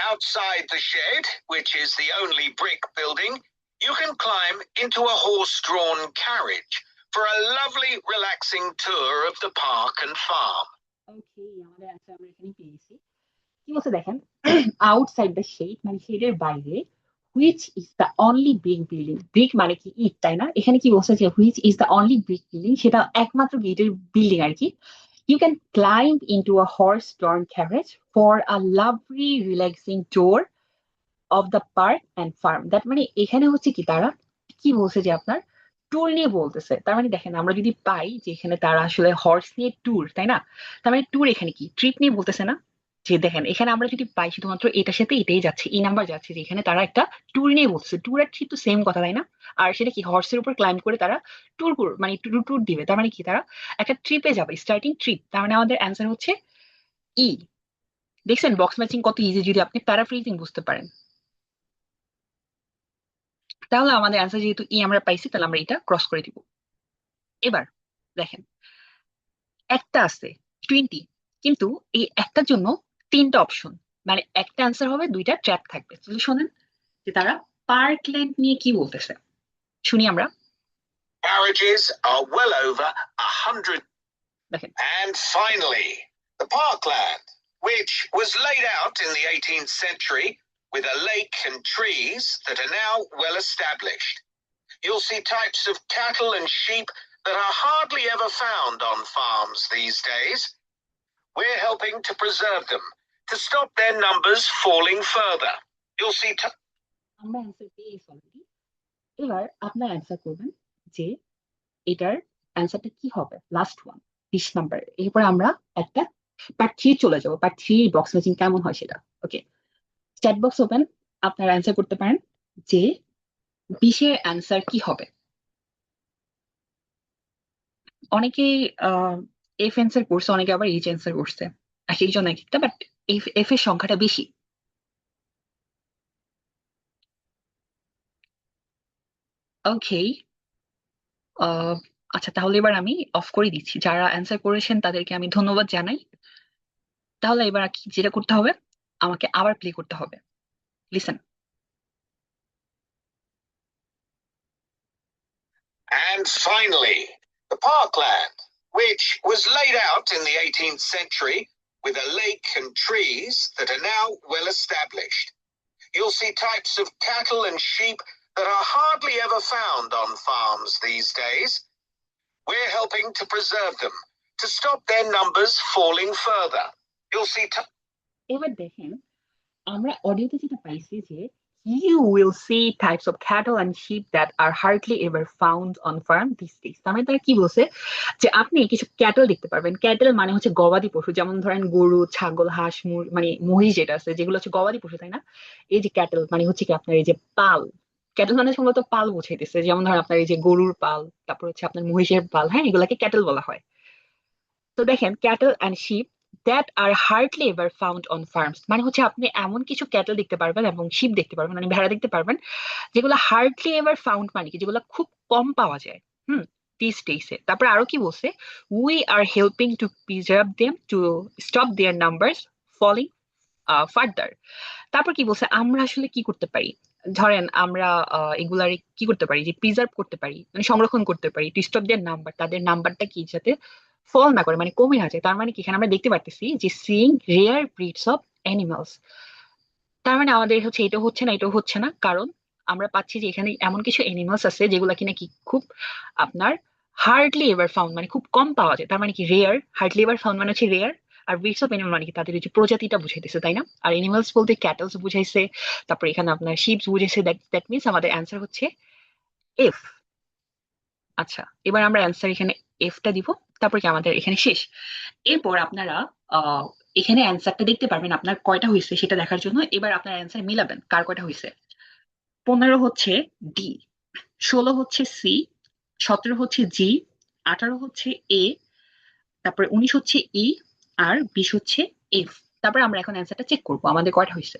Outside the shed, which is the only brick building, you can climb into a horse-drawn carriage for a lovely, relaxing tour of the park and farm. ওকে, আমাদের answer আমরা এখানেই পেয়েছি। কি বলছে দেখেন, outside the shade মানে শেডের বাইরে, which is the only brick building. Brick মানে কি ইট, তাই না? এখানে কি বলছে যে which is the only brick building, সেটা একমাত্র গেটের বিল্ডিং আর কি। You can climb into a horse-drawn carriage for a lovely relaxing tour of the park and farm. That মানে এখানে হচ্ছে কি তারা কি বলছে, যে আপনার ট্যুর নিয়ে বলতেছে। তার মানে দেখেন আমরা যদি পাই যে এখানে তারা আসলে হর্স নিয়ে ট্যুর, তাই না? তার মানে ট্যুর এখানে কি ট্রিপ নিয়ে বলতেছে না, যে দেখেন এখানে আমরা যদি পাই শুধুমাত্র এটার সাথে এটাই যাচ্ছে, এই নাম্বার যাচ্ছে, যে এখানে তারা একটা ট্যুর নিয়ে বলছে, ট্যুর আর ট্রিপ তো সেম কথা তাই না? আর সেটা কি হর্সের উপর ক্লাইম্ব করে তারা ট্যুর মানে ট্যুর ট্যুর দিবে, তার মানে কি তারা একটা ট্রিপে যাবে, স্টার্টিং ট্রিপ। তার মানে আমাদের অ্যান্সার হচ্ছে ই। দেখছেন বক্স ম্যাচিং কত ইজি যদি আপনি প্যারাফ্রেজিং বুঝতে পারেন। তাহলে আমাদের অ্যান্সার যেহেতু ই আমরা পাইছি, তাহলে আমরা এটা ক্রস করে দিব। এবার দেখেন একটা আছে 20, কিন্তু এই একটার জন্য তিনটা অপশন, মানে একটা অ্যান্সার হবে, দুইটা ট্র্যাপ থাকবে। তাহলে শোনেন যে তারা পার্কল্যান্ড নিয়ে কি বলতেছে, শুনি আমরা। Carriages are well over 100. দেখেন And finally, the parkland, which was laid out in the 18th century with a lake and trees that are now well established. You'll see types of cattle and sheep that are hardly ever found on farms these days. We're helping to preserve them to stop their numbers falling further. You'll see আমরা answer পেয়েছি already. এবার আপনার answer করবেন যে এটার অ্যান্সারটা কি হবে, লাস্ট ওয়ান 20 নাম্বার। এরপর আমরা একটা পার্ট 3 চলে যাবো, পার্ট 3 বক্স ম্যাচিং কেমন হয় সেটা। ওকে, চ্যাট বক্স ওপেন, আপনারা অ্যান্সার করতে পারেন যে 20 এর অ্যান্সার কি হবে। অনেকে এফ অ্যান্সার করছে, অনেকে আবার এইচ অ্যান্সার করছে, আর সেই জন্য একটা, বাট এফ এর সংখ্যাটা বেশি। ওকে, আচ্ছা তাহলে এবার আমি অফ করে দিচ্ছি। যারা অ্যান্সার করেছেন তাদেরকে আমি ধন্যবাদ জানাই। তাহলে এবার যেটা করতে হবে, আমাকে আবার প্লে করতে হবে। Listen. And finally, the parkland, which was laid out in the 18th century with a lake and trees that are now well established. You'll see types of cattle and sheep that are hardly ever found on farms these days. We're helping to preserve them to stop their numbers falling further. You'll see এবার দেখেন আমরা অডিওতে যেটা পাইছি যে you will see types of cattle and sheep that are hardly ever found on farm these days। তার মানে তারা কি বলছে যে আপনি কিছু ক্যাটল দেখতে পারবেন। ক্যাটল মানে হচ্ছে গবাদি পশু, যেমন ধরেন গরু, ছাগল, হাঁস, মানে মহিষ যেটা আছে, যেগুলো হচ্ছে গবাদি পশু তাই না? এই যে ক্যাটল মানে হচ্ছে কি আপনার এই যে পাল, ক্যাটল মানে সম্ভবত পাল বুঝাইতেছে, যেমন ধরেন আপনার এই যে গরুর পাল, তারপর হচ্ছে আপনার মহিষের পাল, হ্যাঁ এগুলাকে ক্যাটল বলা হয়। তো দেখেন cattle and sheep that are hardly ever found on farms, মানে হচ্ছে আপনি এমন কিছু ক্যাটল দেখতে পারবেন এবং শিপ দেখতে পারবেন, মানে ভেড়া দেখতে পারবেন, যেগুলো হার্ডলি এভার ফাউন্ড, মানে কি যেগুলো খুব কম পাওয়া যায়। These days. তারপর আরো কি বলছে, we are helping to preserve them to stop their numbers falling further. তারপর কি বলছে, আমরা আসলে কি করতে পারি, ধরেন আমরা এগুলার কি করতে পারি, যে প্রিজার্ভ করতে পারি, মানে সংরক্ষণ করতে পারি, টু স্টপ দেয়ার নাম্বার, তাদের নাম্বারটা কি যাতে ফল না করে, মানে কমে না যায়। তার মানে কি এখানে আমরা দেখতে পারতেছি যে seeing rare breeds of animals. তার মানে আমাদের হচ্ছে এটা হচ্ছে না, এটা হচ্ছে না, কারণ আমরা পাচ্ছি যে এখানে এমন কিছু অ্যানিমালস আছে যেগুলো কিনা কি খুব আপনার হার্ডলি এভার ফাউন্ড, মানে খুব কম পাওয়া যায়। তার মানে কি রেয়ার, হার্ডলি এভার ফাউন্ড মানে হচ্ছে রেয়ার, আর ব্রিডস অফ অ্যানিমাল মানে কি তাদের যে প্রজাতিটা বুঝাইতেছে তাই না? আর অ্যানিমালস বলতে ক্যাটলস বুঝাইছে, তারপর এখানে আপনার শিপস বুঝাইছে, দ্যাট মিনস আমাদের অ্যান্সার হচ্ছে এফ। আচ্ছা এবার আমরা অ্যান্সার এখানে এফটা দিব, তারপর কি আমাদের এখানে শেষ। এরপর আপনারা আহ এখানে অ্যান্সারটা দেখতে পারবেন আপনার কয়টা হয়েছে সেটা দেখার জন্য। এবার আপনার অ্যান্সার মিলাবেন কার কয়টা হয়েছে। 15 হচ্ছে ডি, 16 হচ্ছে সি, 17 হচ্ছে জি, 18 হচ্ছে এ, তারপরে 19 হচ্ছে ই, আর 20 হচ্ছে এফ। তারপরে আমরা এখন অ্যান্সারটা চেক করবো আমাদের কয়টা হয়েছে।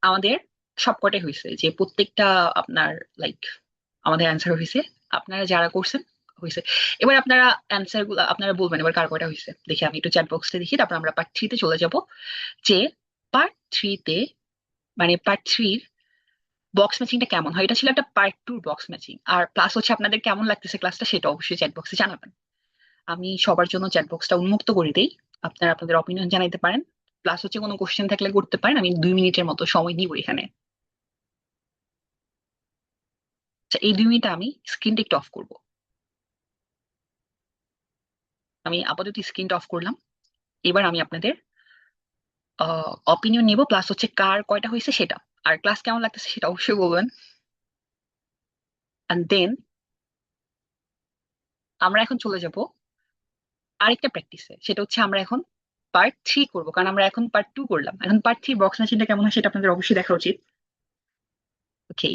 আমাদের সব কয়টাই হয়েছে, যে প্রত্যেকটা আপনার লাইক আমাদের অ্যান্সার হয়েছে, আপনারা যারা করছেন হয়েছে। এবার আপনারা অ্যান্সার গুলো আপনারা বলবেন এবার কার কয়টা হয়েছে। দেখি আমি একটু চ্যাট বক্সে দেখি, তারপর আমরা পার্ট 3 তে চলে যাব। যে পার্ট 3 তে, মানে পার্ট 3 বক্স ম্যাচিংটা কেমন হয়, এটা ছিল একটা পার্ট 2 বক্স ম্যাচিং। আর প্লাস হচ্ছে আপনাদের কেমন লাগতেছে ক্লাসটা সেটা অবশ্যই চ্যাট বক্সে জানাবেন। আমি সবার জন্য চ্যাট বক্সটা উন্মুক্ত করে দেই, আপনারা আপনাদের অপিনিয়ন জানাইতে পারেন। প্লাস হচ্ছে কোনো কোশ্চেন থাকলে করতে পারেন, আমি 2 মিনিটের মতো সময় নিব এখানে। আচ্ছা এই 2 মিনিট আমি স্ক্রিনটা একটু অফ করব। আমি আপাতত স্ক্রিনটা অফ করলাম। এবার আমি আপনাদের অপিনিয়ন নিব, প্লাস হচ্ছে কার কয়টা হয়েছে সেটা, আর ক্লাস কেমন লাগতেছে সেটা অবশ্যই বলবেন। এন্ড দেন আমরা এখন চলে যাব আরেকটা প্র্যাকটিসে, সেটা হচ্ছে আমরা এখন পার্ট 3 করবো, কারণ আমরা এখন পার্ট 2 করলাম। এখন পার্ট 3 বক্স ম্যাচিংটা কেমন হয় সেটা আপনাদের অবশ্যই দেখা উচিত। ওকে,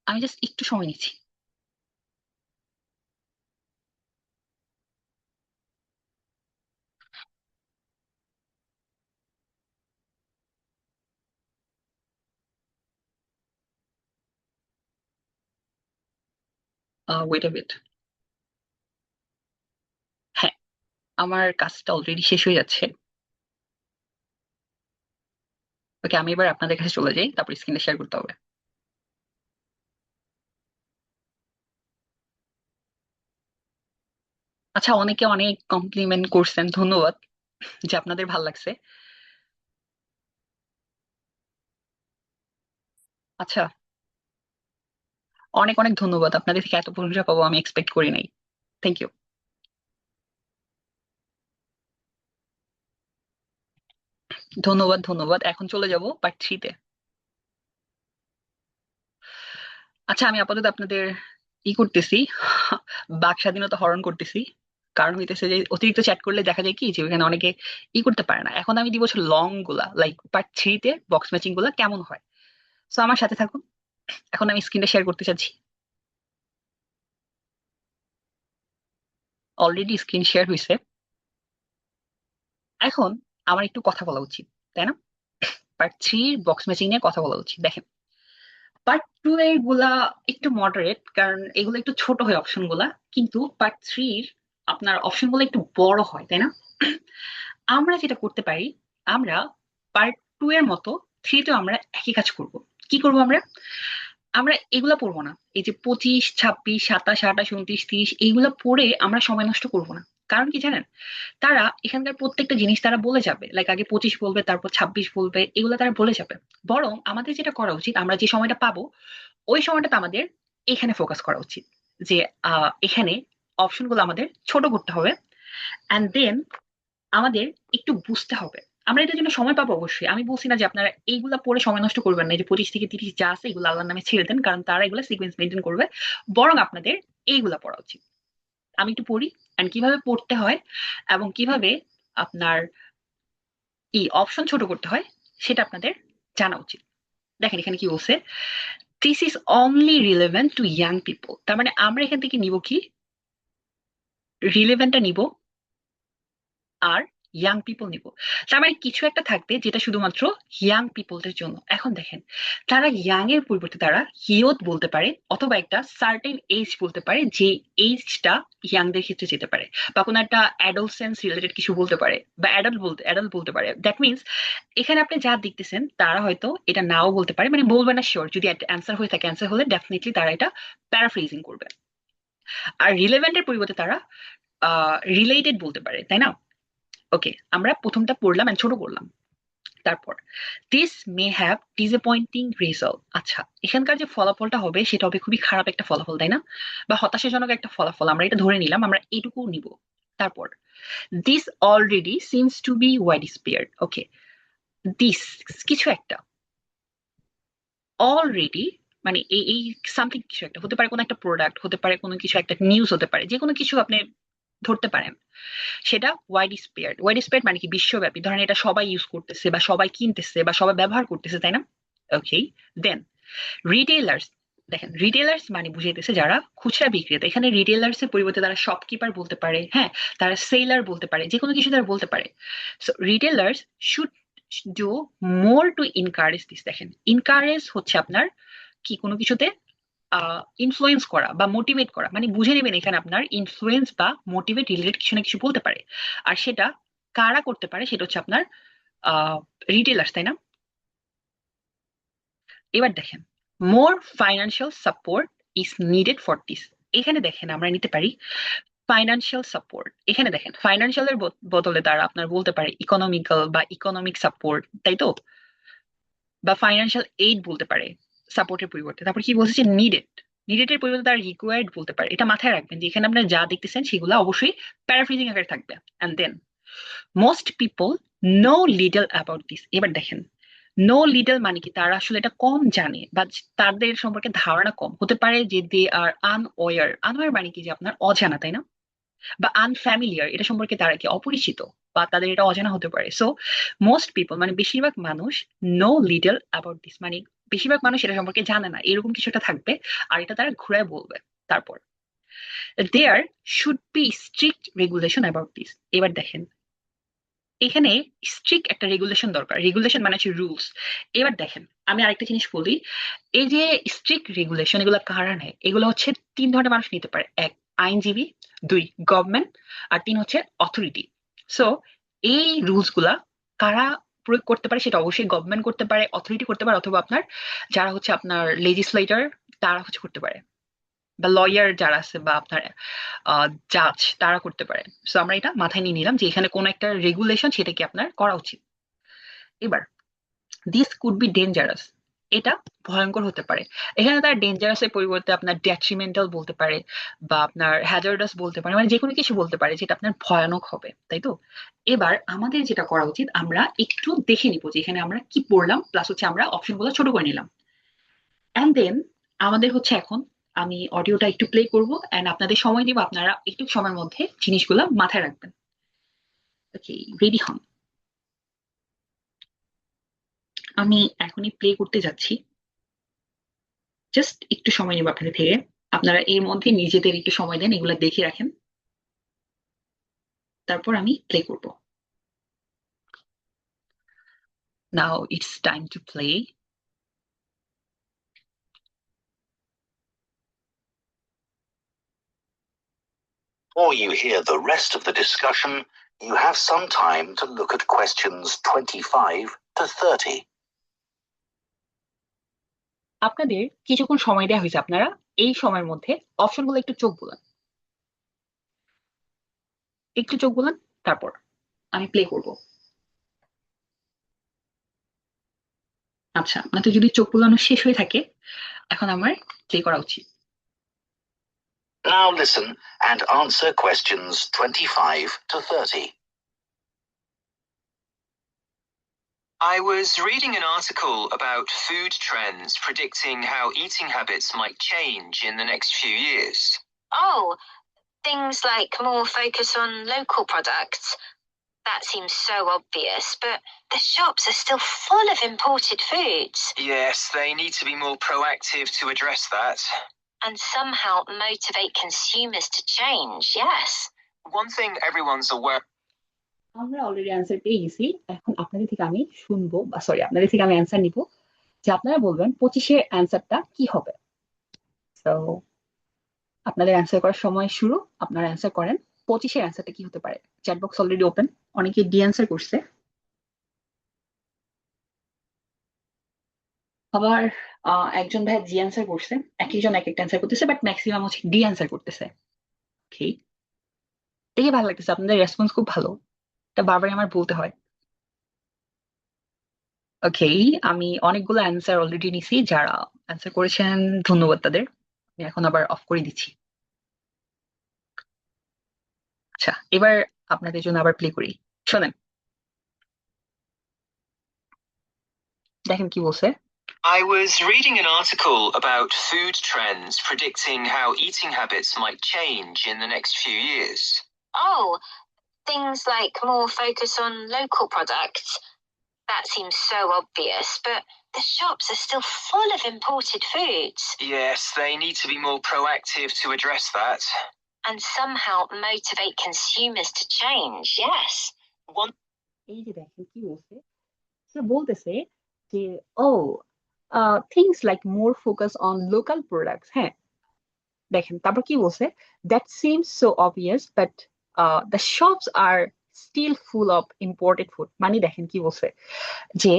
আমি জাস্ট একটু সময় নিচ্ছি। Wait a bit. হ্যাঁ, আমার কাজটা অলরেডি শেষ হয়ে যাচ্ছে। ওকে, আমি এবার আপনাদের কাছে চলে যাই, তারপর স্ক্রিনে শেয়ার করতে হবে। আচ্ছা, অনেকে অনেক কমপ্লিমেন্ট করছেন, ধন্যবাদ যে আপনাদের ভাল লাগছে। আচ্ছা, অনেক অনেক ধন্যবাদ, আপনাদের থেকে এত প্রশংসা পাবো আমি এক্সপেক্ট করি নাই। Thank you. ধন্যবাদ ধন্যবাদ, এখন চলে যাব পার্ট 3 তে। আচ্ছা, আমি আপাতত আপনাদের করতেছি, বাক স্বাধীনতা হরণ করতেছি। কারণ হইতেছে যে অতিরিক্ত চ্যাট করলে দেখা যায় কি যে ওখানে অনেকে করতে পারে না। এখন আমি দিব হচ্ছে লং গুলা, লাইক পার্ট 3 তে বক্স ম্যাচিং গুলা কেমন হয়। সো আমার সাথে থাকুন। এখন আমি স্ক্রিনটা শেয়ার করতে চাচ্ছি। অলরেডি স্ক্রিন শেয়ার হয়েছে। এখন আমার একটু কথা বলা উচিত, তাই না? পার্ট 3 বক্স ম্যাচিং নিয়ে কথা বলা উচিত। দেখেন, পার্ট 2 এর গুলা একটু মডারেট, কারণ এগুলো একটু ছোট হয় অপশন গুলা। কিন্তু পার্ট 3 আপনার অপশন গুলো একটু বড় হয়, তাই না? আমরা যেটা করতে পারি, আমরা পার্ট 2 এর মতো 3 তেও আমরা একই কাজ করব। কি করব আমরা? আমরা এগুলা পড়বো না। এই যে 25, 26, 27, 28, 29, 30 এইগুলা পড়ে আমরা সময় নষ্ট করব না। কারণ কি জানেন? তারা এখানকার প্রত্যেকটা জিনিস তারা বলে যাবে, লাইক আগে 25 বলবে, তারপর 26 বলবে, এগুলো তারা বলে যাবে। বরং আমাদের যেটা করা উচিত, আমরা যে সময়টা পাবো ওই সময়টাতে আমাদের এখানে ফোকাস করা উচিত। যে এখানে অপশনগুলো আমাদের ছোট করতে হবে, অ্যান্ড দেন আমাদের একটু বুঝতে হবে। আমরা এটার জন্য সময় পাবো অবশ্যই, আমি বলছি না যে আপনারা এইগুলা পড়ে সময় নষ্ট করবেন না। এই যে 25 থেকে 30 যা আছে এগুলো আল্লাহর নামে ছেড়ে দেন, কারণ তারা এগুলো সিকোয়েন্স মেনটেন করবে। বরং আপনাদের এইগুলা পড়া উচিত। আমি একটু পড়ি, এন্ড কিভাবে পড়তে হয় এবং কিভাবে আপনার এই অপশন ছোট করতে হয় সেটা আপনাদের জানা উচিত। দেখেন এখানে কি বলছে, this is only relevant too young people. তার মানে আমরা এখান থেকে নিব কি, রিলেভেন্টটা নিব আর ইয়াং পিপল নিব। তার মানে কিছু একটা থাকবে যেটা শুধুমাত্র ইয়াং পিপলদের জন্য। এখন দেখেন, তারা ইয়াং এর পরিবর্তে তারা ইয়ুথ বলতে পারে, অথবা একটা সার্টেন এজ বলতে পারে, যে এজটা ইয়াংদের ক্ষেত্রে যেতে পারে, বা কোনো একটা অ্যাডোলসেন্স রিলেটেড কিছু বলতে পারে, বা অ্যাডাল্ট বলতে পারে। দ্যাট মিনস এখানে আপনি যা দেখতেছেন তারা হয়তো এটা নাও বলতে পারে, মানে বলবে না শিওর। যদি একটা অ্যান্সার হয়ে থাকে, অ্যান্সার হলে ডেফিনেটলি তারা এটা প্যারাফ্রেজিং করবে। আর রিলেভেন্টের পরিবর্তে তারা রিলেটেড বলতে পারে, তাই না? ওকে, আমরা প্রথমটা পড়লাম and ছোট করলাম। তারপর this may have disappointing result. আচ্ছা, এখানকার যে ফলাফলটা হবে সেটা হবে খুবই খারাপ একটা ফলাফল, তাই না? বা হতাশাজনক একটা ফলাফল, আমরা এটা ধরে নিলাম, আমরা এইটুকু নিব। তারপর this already seems to be widespread. Okay, this কিছু একটা, অলরেডি মানে এই সামথিং কিছু একটা হতে পারে, কোনো একটা প্রোডাক্ট হতে পারে, কোনো কিছু একটা নিউজ হতে পারে, যে কোনো কিছু আপনি ধরতে পারেন। সেটা ওয়াইড স্প্রেড। ওয়াইড স্প্রেড মানে কি, বিশ্বব্যাপী। ধরেন এটা সবাই ইউজ করতেছে, বা সবাই কিনতেছে, বা সবাই ব্যবহার করতেছে, তাই না? ওকে, দেন রিটেলার্স। দেখেন, রিটেলার্স মানে বুঝাইতেছে যারা খুচরা বিক্রেতা। এখানে রিটেলার্স এর পরিবর্তে তারা শপকিপার বলতে পারে, হ্যাঁ, তারা সেলার বলতে পারে, যে কোনো কিছু তারা বলতে পারে। So retailers should do more to encourage this. দেখেন, ইনকারেজ হচ্ছে আপনার কি, কোনো কিছুতে ইনফ্লুয়েন্স করা বা মোটিভেট করা, মানে বুঝে নেবেন এখানে আপনার ইনফ্লুয়েন্স বা মোটিভেট রিলেটেড কিছু না কিছু বলতে পারে। আর সেটা কারা করতে পারে, সেটা হচ্ছে আপনার রিটেলার্স, তাই না? এবার দেখেন, more financial support is needed for this. এখানে দেখেন আমরা নিতে পারি ফাইন্যান্সিয়াল সাপোর্ট। এখানে দেখেন, ফাইন্যান্সিয়ালের বদলে তারা আপনার বলতে পারে ইকোনমিক্যাল বা ইকোনমিক সাপোর্ট, তাই তো? বা ফাইন্যান্সিয়াল এইড বলতে পারে সাপোর্টের পরিবর্তে। তারপর কি বলছে যে নিডেড, নিডেড এর পরিবর্তে তারা রিকোয়ার্ড বলতে পারে। এটা মাথায় রাখবেন যে এখানে আপনারা যা দেখতেছেন সেগুলো অবশ্যই প্যারাফ্রেজিং আকারে থাকবে। And then most people know little about this. এবার দেখেন, নো লিডল মানে কি তারা আসলে এটা কম জানে বা তাদের সম্পর্কে ধারণা কম হতে পারে, যে দে আর আনওয়্যার। আনওয়্যার মানে কি যে আপনার অজানা, তাই না? বা আনফ্যামিলিয়ার, এটা সম্পর্কে তারা কি অপরিচিত বা তাদের এটা অজানা হতে পারে। সো মোস্ট পিপল মানে বেশিরভাগ মানুষ নো লিটল অ্যাবাউট দিস, মানে বেশিরভাগ মানুষ এটা সম্পর্কে জানে না, এরকম কিছুটা থাকবে। আর এটা তারা ঘুরায় বলবে। তারপর there should be strict regulation about this. এবার দেখেন এখানে স্ট্রিক্ট একটা রেগুলেশন দরকার। রেগুলেশন মানে হচ্ছে রুলস। এবার দেখেন আমি আরেকটা জিনিস বলি, এই যে স্ট্রিক্ট রেগুলেশন এগুলো কারা নেয়? এগুলো হচ্ছে তিন ধরনের মানুষ নিতে পারে। এক, আইনজীবী। দুই, গভর্নমেন্ট। আর তিন হচ্ছে অথরিটি। সো এই রুলস গুলা কারা প্রয়োগ করতে পারে? সেটা অবশ্যই গভর্নমেন্ট করতে পারে, অথরিটি করতে পারে, অথবা আপনার যারা হচ্ছে আপনার লেজিসলেটর তারা হচ্ছে করতে পারে, বা লয়ার যারা আছে বা আপনার জাজ তারা করতে পারে। সো আমরা এটা মাথায় নিয়ে নিলাম যে এখানে কোন একটা রেগুলেশন সেটা কি আপনার করা উচিত। এবার দিস কুড বি ডেঞ্জারাস, এটা ভয়ঙ্কর হতে পারে। এখানে তার ডেঞ্জারাস এর পরিবর্তে আপনার ডেট্রিমেন্টাল বলতে পারে বা আপনার হ্যাজার্ডাস বলতে পারে, মানে যে কোনো কিছু বলতে পারে যেটা আপনার ভয়ানক হবে, তাই তো? এবার আমাদের যেটা করা উচিত, আমরা একটু দেখে নিব যে এখানে আমরা কি পড়লাম, প্লাস হচ্ছে আমরা অপশনগুলো ছোট করে নিলাম। অ্যান্ড দেন আমাদের হচ্ছে এখন আমি অডিওটা একটু প্লে করবো অ্যান্ড আপনাদের সময় দিব, আপনারা একটু সময়ের মধ্যে জিনিসগুলো মাথায় রাখবেন। ওকে, রেডি হন। আমি এখনই প্লে করতে যাচ্ছি, জাস্ট একটু সময় নেব আপনাদের থেকে। আপনারা এর মধ্যে নিজেদের একটু সময় দেন, এগুলা দেখে রাখেন, তারপর আমি প্লে করব। Now it's time to play. Before you hear the rest of the discussion, you have some time to look at questions 25 to 30. আপনাদের কিছুক্ষণ সময় দেওয়া হয়েছে, আপনারা এই সময়ের মধ্যে অপশনগুলো একটু চোখ বুলান, একটু চোখ বুলান, তারপর আমি প্লে করব। আচ্ছা, আপনাদের যদি চোখ বুলানো শেষ হয়ে থাকে, এখন আমার প্লে করা উচিত। Now listen and answer questions 25 to 30. I was reading an article about food trends predicting how eating habits might change in the next few years. Oh, things like more focus on local products. That seems so obvious, but the shops are still full of imported foods Yes, they need to be more proactive to address that. and somehow motivate consumers to change, yes. One thing everyone's aware আমরা already answer পেয়ে গেছি। এখন আপনাদের থেকে আমি শুনবো, বা sorry আপনাদের থেকে আমি অ্যান্সার নিব, যে আপনারা বলবেন 25-এর অ্যান্সারটা কি হবে। তো আপনাদের অ্যান্সার করার সময় শুরু, আপনারা অ্যান্সার করেন 25-এর অ্যান্সারটা কি হতে পারে। চ্যাট বক্স অলরেডি ওপেন, অনেকে ডি অ্যান্সার করছে, আবার একজন ভাই জি অ্যান্সার করছে, এক একজন এক একটা অ্যান্সার করতেছে, বাট ম্যাক্সিমাম হচ্ছে ডি অ্যান্সার করতেছে। ওকে, দেখে ভালো লাগতেছে, আপনাদের রেসপন্স খুব ভালো, এটা বারবার আমার বলতে হয়। ওকে, আমি অনেকগুলো অ্যান্সার অলরেডি নিছি, যারা অ্যান্সার করেছেন ধন্যবাদ তাদের। আমি এখন আবার অফ করে দিচ্ছি। আচ্ছা, এবার আপনাদের জন্য আবার প্লে করি, শোনেন, দেখেন কি বলছে। I was reading an article about food trends predicting how eating habits might change in the next few years. Oh, things like more focus on local products. That seems so obvious, but the shops are still full of imported foods Yes, they need to be more proactive to address that. and somehow motivate consumers to change, yes. One এই যে দেখেন কি বলছে, সে বলতেছে যে ও things like more focus on local products. হ্যাঁ, দেখেন তারপর কি বলছে, that seems so obvious but the shops are still full of imported food. মানে দেখেন কি বলছে, যে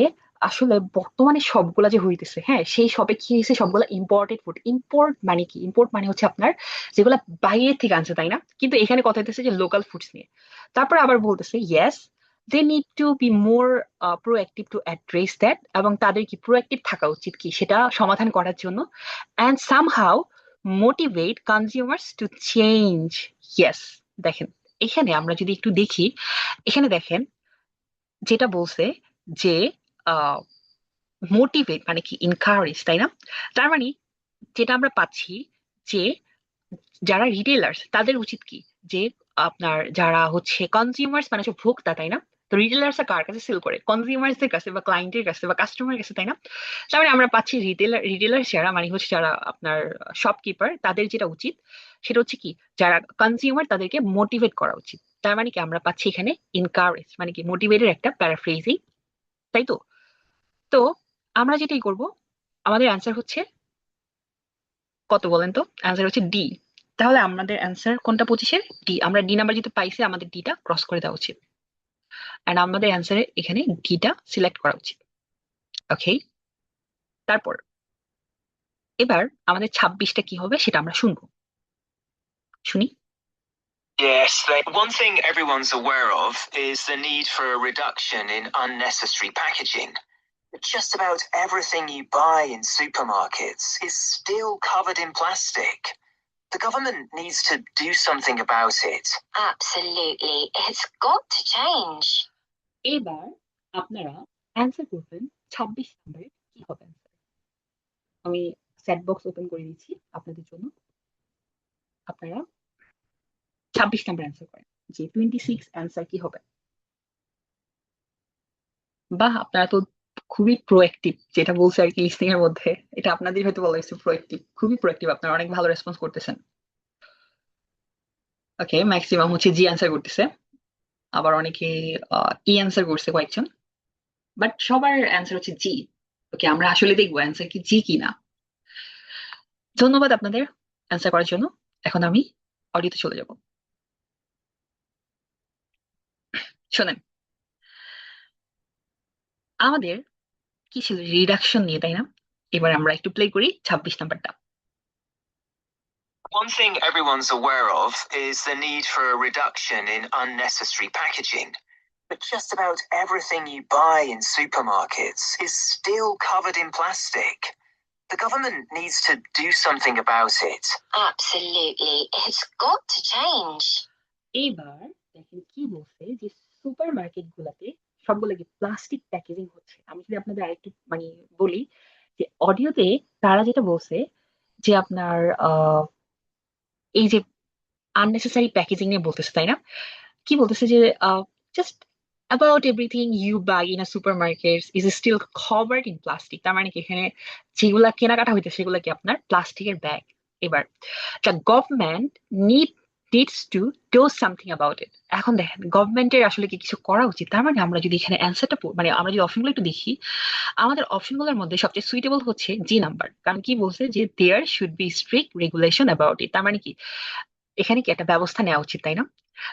আসলে বর্তমানে সবগুলা যে হইতেছে, হ্যাঁ সেই সবে কি হয়েছে, সবগুলা ইম্পোর্টেড ফুড। ইম্পোর্ট মানে কি? ইম্পোর্ট মানে হচ্ছে আপনার যেগুলা বাইরের থেকে আনছে, তাই না? কিন্তু এখানে কথা হইতেছে যে লোকাল ফুডস নিয়ে। তারপর আবার বলতেছে yes they need to be more proactive to address that, এবং তাদের কি প্রোঅ্যাক্টিভ থাকা উচিত কি সেটা সমাধান করার জন্য, and somehow motivate consumers to change. Yes, দেখেন এখানে আমরা যদি একটু দেখি, এখানে দেখেন যেটা বলছে যে মোটিভেট মানে কি ইনকারেজ, তাই না? তার মানে যেটা আমরা পাচ্ছি যে যারা রিটেলার্স তাদের উচিত কি, যে আপনার যারা হচ্ছে কনজিউমার্স মানে হচ্ছে ভোক্তা, তাই না? তো রিটেলার্স কার কাছে সেল করে? কনজিউমার্সদের কাছে বা ক্লায়েন্টের কাছে বা কাস্টমারের কাছে, তাই না? তার মানে আমরা পাচ্ছি রিটেলার যারা মানে হচ্ছে যারা আপনার শপকিপার, তাদের যেটা উচিত সেটা হচ্ছে কি, যারা কনজিউমার তাদেরকে মোটিভেট করা উচিত। তার মানে কি আমরা পাচ্ছি এখানে ইনকারেজ মানে কি মোটিভেটের একটা প্যারাফ্রেজিং, তাই তো? তো আমরা যেটাই করব, আমাদের অ্যান্সার হচ্ছে কত বলেন তো? অ্যান্সার হচ্ছে ডি। তাহলে আমাদের অ্যান্সার কোনটা 25-এর? ডি। আমরা ডি নাম্বার যেহেতু পাইছি, আমাদের ডিটা ক্রস করে দেওয়া উচিত, এন্ড আমাদের অ্যান্সারে এখানে ডিটা সিলেক্ট করা উচিত। ওকে, তারপর এবার আমাদের 26টা কি হবে সেটা আমরা শুনবো, শুনি। Yes, one thing everyone's aware of is the need for a reduction in unnecessary packaging. Just about everything you buy in supermarkets is still covered in plastic. The government needs to do something about it. Absolutely. It's got to change. এবার আপনারা answer করবেন 26 নাম্বারে কি হবে answer। আমি chat box open করে দিচ্ছি আপনাদের জন্য, আপনারা 26 নাম্বার অ্যান্সার করেন যে 26 অ্যান্সার কি হবে। বাহ, আপনারা তো খুবই প্রোঅ্যাক্টিভ, যেটা বলছে আর কি লিসনিং এর মধ্যে, এটা আপনাদের হয়তো বলা হয়েছে প্রোঅ্যাক্টিভ, খুবই প্রোঅ্যাক্টিভ, আপনারা অনেক ভালো রেসপন্স করতেছেন। ওকে, ম্যাক্সিমাম হচ্ছে জি অ্যান্সার করতেছে, আবার অনেকে ই অ্যান্সার করছে কয়েকজন, বাট সবার অ্যান্সার হচ্ছে জি। ওকে, আমরা আসলে দেখবো অ্যান্সার কি জি কি না। ধন্যবাদ আপনাদের অ্যান্সার করার জন্য। এখন আমি অডিওতে চলে যাব। শোনেন, আমাদের কি ছিল, রিডাকশন নিয়ে, তাই না? এবার আমরা একটু প্লে করি 26 নাম্বারটা। One thing everyone's aware of is the need for a reduction in unnecessary packaging. But just about everything you buy in supermarkets is still covered in plastic. The government needs to do something about it. Absolutely. It's got to change. এবার দেখেন কি বলছে, যে super market গুলাতে সবগুলো কি plastic packaging হচ্ছে। আমি যদি আপনাদের আরেকটু মানে বলি, যে অডিওতে তারা যেটা বলছে যে আপনার এই যে আননেসেসারি প্যাকেজিং নিয়ে বলতেছে, তাই না? কি বলতেছে যে just about everything you buy in a supermarket is still covered in plastic। তার মানে কি এখানে যেগুলা কেনাকাটা হইতে সেগুলা কি আপনার প্লাস্টিকের ব্যাগ। এবার the government needs to do something about it। এখন দেখেন গভর্নমেন্টের আসলে কি কিছু করা উচিত। তার মানে আমরা যদি এখানে অ্যান্সারটা মানে আমরা যদি অপশনগুলো একটু দেখি, আমাদের অপশনগুলোর মধ্যে সবচেয়ে সুইটেবল হচ্ছে জি নাম্বার। কারণ কি বলছে যে there should be strict regulation about it. তার মানে কি এখানে কি একটা ব্যবস্থা নেওয়া উচিত, তাই না?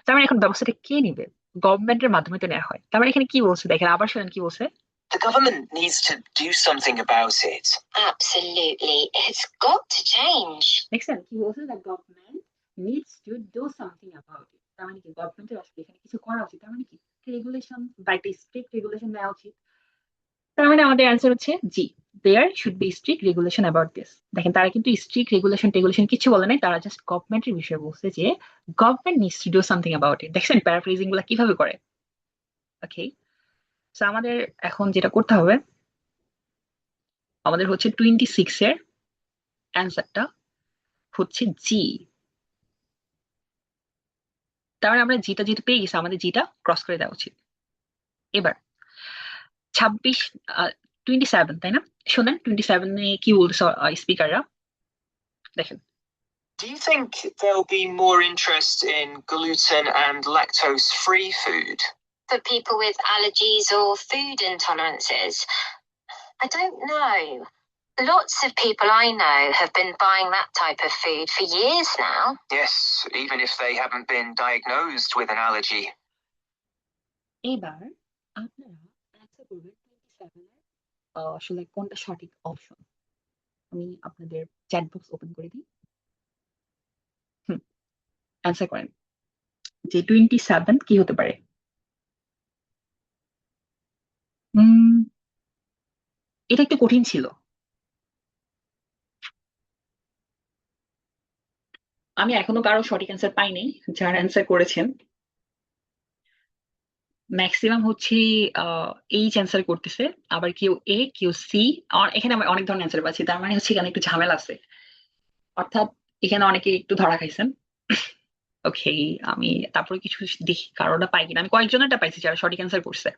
তার মানে এখন ব্যবস্থাটা কে নিবে? গভর্নমেন্টের মাধ্যমে তো নেওয়া হয়। তার মানে এখানে কি বলছে দেখেন, আবার শোনেন কি বলছে। The government needs to do something about it. Absolutely. It's got to change. দেখছেন কি বলছে, the government needs to do something about it. তার মানে কি গভর্নমেন্টের আসলে এখানে কিছু করা উচিত। তার মানে কি রেগুলেশন বা একটা স্ট্রিক্ট রেগুলেশন নেওয়া উচিত। তার মানে আমাদের অ্যান্সার হচ্ছে G, there should be strict regulation about this. দেখেন তারা কিন্তু স্ট্রিক্ট রেগুলেশন কিছু বলে নাই, তারা জাস্ট গভর্নমেন্টের বিষয়ে বলছে যে government needs to do something about it. দেখছেন প্যারাফ্রেজিং গুলা কিভাবে করে। ওকে, তো আমাদের এখন যেটা করতে হবে, আমাদের হচ্ছে 26 এর অ্যান্সারটা হচ্ছে জি। তার মানে আমরা জিটা যেহেতু পেয়ে গেছি, আমাদের জিটা ক্রস করে দেওয়া উচিত। এবার 26 27, তাই না? শোনেন 27 এ কি বলছে স্পিকাররা, দেখেন। Do you think there'll be more interest in gluten and lactose-free food? For people with allergies or food intolerances, I don't know. Lots of people I know have been buying that type of food for years now. Yes, even if they haven't been diagnosed with an allergy. এবার আপনারা answer করবেন 27 এর আসলে কোনটা সঠিক option. আমি আপনাদের chat box open করে দিই। অ্যান্সার করেন যে 27 কি হতে পারে। এটা একটু কঠিন ছিল। আমি এখনো কারো সঠিক অ্যান্সার পাইনি, যারা অ্যান্সার করেছেন। ম্যাক্সিমাম হচ্ছে এইচ অ্যান্সার করতেছে, আবার কেউ এ কেউ সি। এখানে আমি অনেক ধরনের অ্যান্সার পাচ্ছি, তার মানে হচ্ছে এখানে একটু ঝামেলা আছে, অর্থাৎ এখানে অনেকে একটু ধরা খাইছেন। ওকে, আমি তারপরে কিছু দেখি কারোটা পাই কিনা। আমি কয়েকজনেরটা পাইছি যারা সঠিক অ্যান্সার করছে।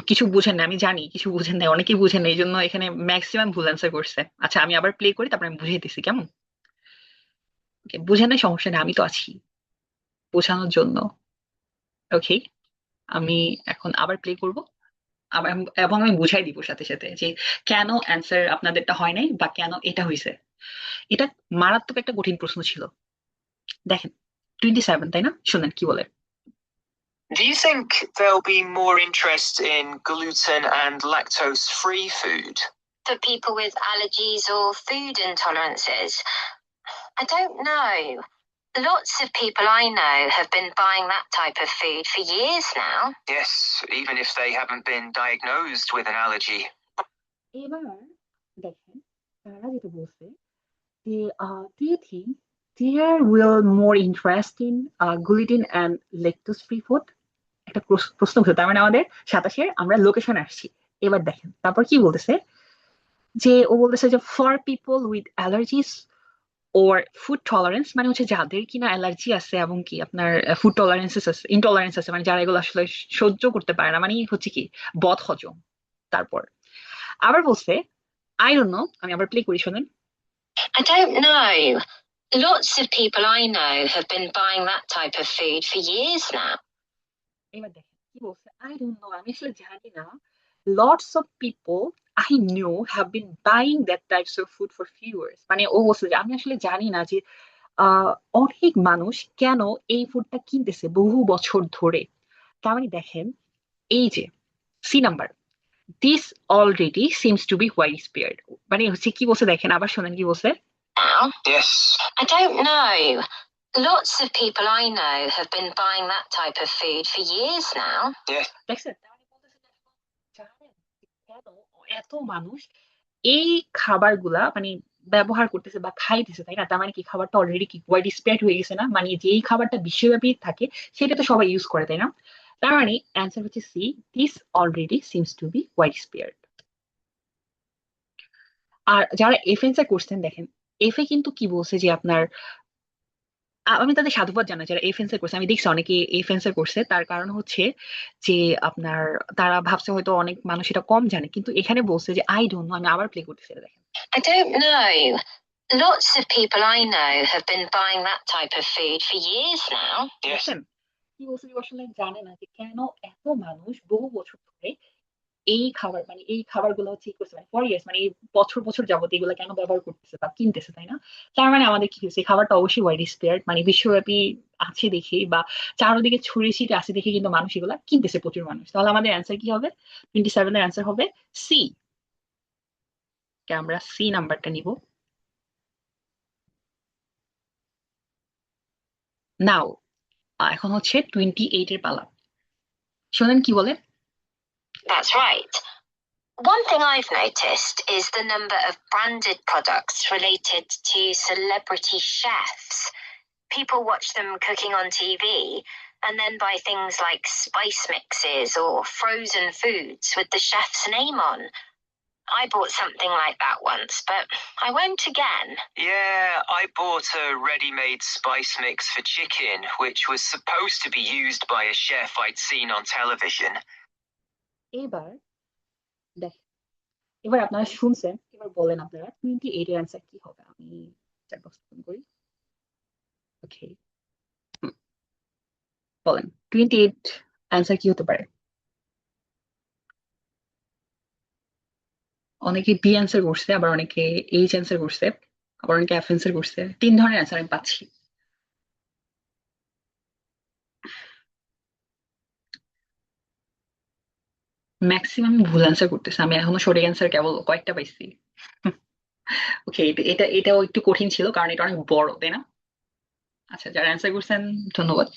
কিছু বুঝেন না, আমি জানি কিছু বুঝেন না, অনেকেই বুঝেন না, এই জন্য এখানে ম্যাক্সিমাম ভুল অ্যান্সার করছে। আচ্ছা, আমি আবার প্লে করি, তারপরে আমি বুঝিয়ে দিচ্ছি কেমন। ওকে, বুঝেন না, সমস্যা নেই, আমি তো আছি বোঝানোর জন্য। ওকে, আমি এখন আবার প্লে করব, আবার এবং আমি বুঝাই দিব সাথে সাথে যে কেন অ্যান্সার আপনাদেরটা হয় নাই বা কেন এটা হয়েছে। এটা মারাত্মক একটা কঠিন প্রশ্ন ছিল। দেখেন, 27, তাই না? শুনেন কি বলে। Do you think there'll be more interest in gluten and lactose-free food? For people with allergies or food intolerances, I don't know. Lots of people I know have been buying that type of food for years now. Yes, even if they haven't been diagnosed with an allergy. এবার দেখেন তারা যেটা বলছে যে do you think there will more interest in gluten and lactose free food? একটা প্রশ্ন উঠে, তার মানে আমাদের 27-এর আমরা লোকেশন আসছি। এবার দেখেন তারপর কি বলতেছে, যে ও বলতেছে যে for people with allergies or food tolerance, মানে হচ্ছে যাদের কিনা অ্যালার্জি আছে এবং কি আপনার ফুড টলারেন্সেস আছে, ইনটলারেন্স আছে, মানে যারা এগুলো আসলে সহ্য করতে পারে না, মানে হচ্ছে কি বদ হজম। তারপর আবার বলছে আই ডোন্ট নো, আমি আবার প্লে করি, শোনেন। I don't know. Lots of people I know have been buying that type of food for years now. এবার দেখেন কি বলছে, আই ডোন্ট নো, আমি আসলে জানি না। Lots of people I know have been buying that types of food for few years, মানে ও বলছে যে আমি আসলে জানি না যে আহ অনেক মানুষ কেন এই ফুডটা কিনতেছে বহু বছর ধরে। তার মানে দেখেন, এই যে see number, this already seems to be widespread, মানে হচ্ছে কি বলছে দেখেন, আবার শোনেন কি বলছে। Now, Yes. I don't know. Lots of people I know have been buying that type of food for years now. Yes. দেখছেন, তার মানে বলতেছে যে জানেন কেন এত মানুষ এই খাবারগুলা মানে ব্যবহার করতেছে বা খাইতেছে, তাই না? তার মানে কি খাবারটা অলরেডি কি ওয়াইড স্প্রেড হয়ে গেছে না, মানে যেই খাবারটা বিশ্বব্যাপী থাকে সেটা তো সবাই ইউজ করে, তাই না? তার মানে অ্যান্সার হচ্ছে C, this already seems to be widespread. আর যারা এফ অ্যান্সার করছেন দেখেন, এফ এ কিন্তু কি বলছে যে আপনার আমি তাদের সাধুবাদ জানাই যারা এফ অ্যান্সার করছে। আমি দেখছি অনেকে এফ অ্যান্সার করছে, তার কারণ হচ্ছে যে আপনার তারা ভাবছে হয়তো অনেক মানুষ এটা কম জানে, কিন্তু এখানে বলছে যে আই ডোন্ট নো। আমি আবার প্লে করতেছি, এটা দেখেন। I don't know. Lots of people I know have been buying that type of food for years now. Yes. দেখছেন কি বলছে, যে আসলে জানে না যে কেন এত মানুষ বহু বছর ধরে এই খাবার মানে এই খাবারগুলো হচ্ছে ই করছে, মানে ফর ইয়ার্স, মানে এই বছর বছর যাবত এগুলো কেন ব্যবহার করতেছে বা কিনতেছে, তাই না? তার মানে আমাদের কি হচ্ছে, এই খাবারটা অবশ্যই ওয়াইড স্প্রেড, মানে বিশ্বব্যাপী আছে দেখে বা চারদিকে ছড়িয়ে ছিটে আছে দেখে কিন্তু মানুষ এগুলা কিনতেছে, প্রচুর মানুষ। তাহলে আমাদের অ্যান্সার কি হবে? 27-এর অ্যান্সার হবে সি। আমরা সি নাম্বারটা নিব। নাও এখন হচ্ছে 28-এর পালা, শোনেন কি বলে। That's right. One thing I've noticed is the number of branded products related to celebrity chefs. People watch them cooking on TV and then buy things like spice mixes or frozen foods with the chef's name on. I bought something like that once, but I won't again. Yeah, I bought a ready-made spice mix for chicken, which was supposed to be used by a chef I'd seen on television. এবার দেখেন, এবার আপনারা শুনছেন, এবার বলেন আপনারা 28-এর answer কি হবে। আমি চ্যাট বক্স ওপেন করি। ওকে, বলেন 28 অ্যান্সার কি হতে পারে। অনেকে বি অ্যান্সার করছে, আবার অনেকে এইচ অ্যান্সার করছে, আবার অনেকে এফ অ্যান্সার করছে। 3 ধরনের অ্যান্সার আমি পাচ্ছি। ম্যাক্সিমাম ভুল অ্যান্সার করতেছে, আমি এখনো সঠিক অ্যান্সার কেবল কয়েকটা পাইছি। ওকে, এটাও একটু কঠিন ছিল কারণ এটা অনেক বড়, তাই না? আচ্ছা, যারা অ্যান্সার করছেন ধন্যবাদ।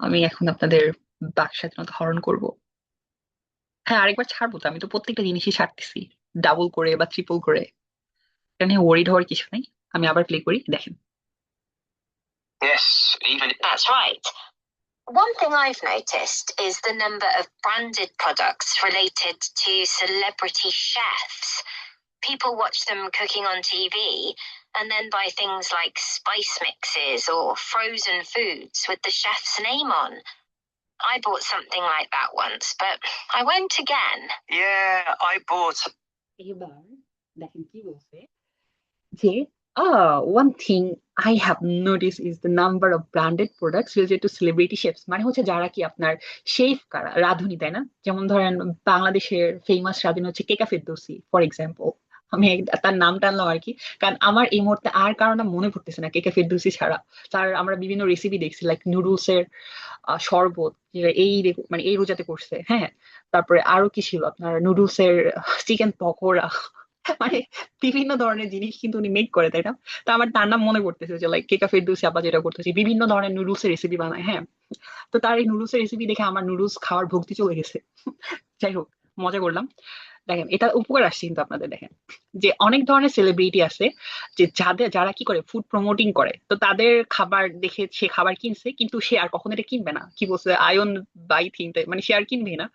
আমি এখন আপনাদের বাক স্বাধীনতা হরণ করব। হ্যাঁ, আরেকবার ছাড়বো তো, আমি তো প্রত্যেকটা জিনিসই ছাড়তেছি ডাবল করে বা ট্রিপল করে। এটা নিয়ে ওয়ারিড হওয়ার কিছু নাই। আমি আবার প্লে করি, দেখেন। Yes, even That's right. One thing I've noticed is the number of branded products related to celebrity chefs. People watch them cooking on TV and then buy things like spice mixes or frozen foods with the chef's name on. I bought something like that once, but I won't again. yeah, I bought এবার দেখেন কি বলছে যে one thing I have noticed is the number of branded products related to celebrity chefs মানে হচ্ছে যারা কি আপনার শেফ কারা রাঁধুনি তাই না যেমন ধরেন বাংলাদেশের ফেমাস রাঁধুনি হচ্ছে কেকা ফেরদৌসী ফর এক্সাম্পল আমি তার নাম টানলাম আর কি কারণ আমার এই মুহূর্তে আর কারো নাম মনে পড়তেছে না কেকা ফেরদৌসী ছাড়া তার আমরা বিভিন্ন রেসিপি দেখছি লাইক নুডলস এর শরবত যেটা মানে এই রোজাতে করছে হ্যাঁ তারপরে আরো কি ছিল আপনার নুডলস এর চিকেন পকোড়া মানে বিভিন্ন ধরনের জিনিস কিন্তু উনি মেক করে তাই না তো আমার তার নাম মনে পড়তেছে যে লাইক কেকা ফেরদৌসী আপা যেটা করতেছি বিভিন্ন ধরনের নুডলস এর রেসিপি বানায় হ্যাঁ তো তার এই নুডলস এর রেসিপি দেখে আমার নুডলস খাওয়ার ভক্তি চলে গেছে যাই হোক মজা করলাম দেখেন এটা উপকার আসছে কিন্তু আপনাদের দেখেন যে অনেক ধরনের সেলিব্রিটি আছে যে যারা কি করে ফুড প্রমোটিং করে তো তাদের খাবার দেখে সে খাবার কিনছে কিন্তু সে আর কখনো এটা কিনবে না কি বলছে আয়ন বাই থিং মানে সে আর কিনবে না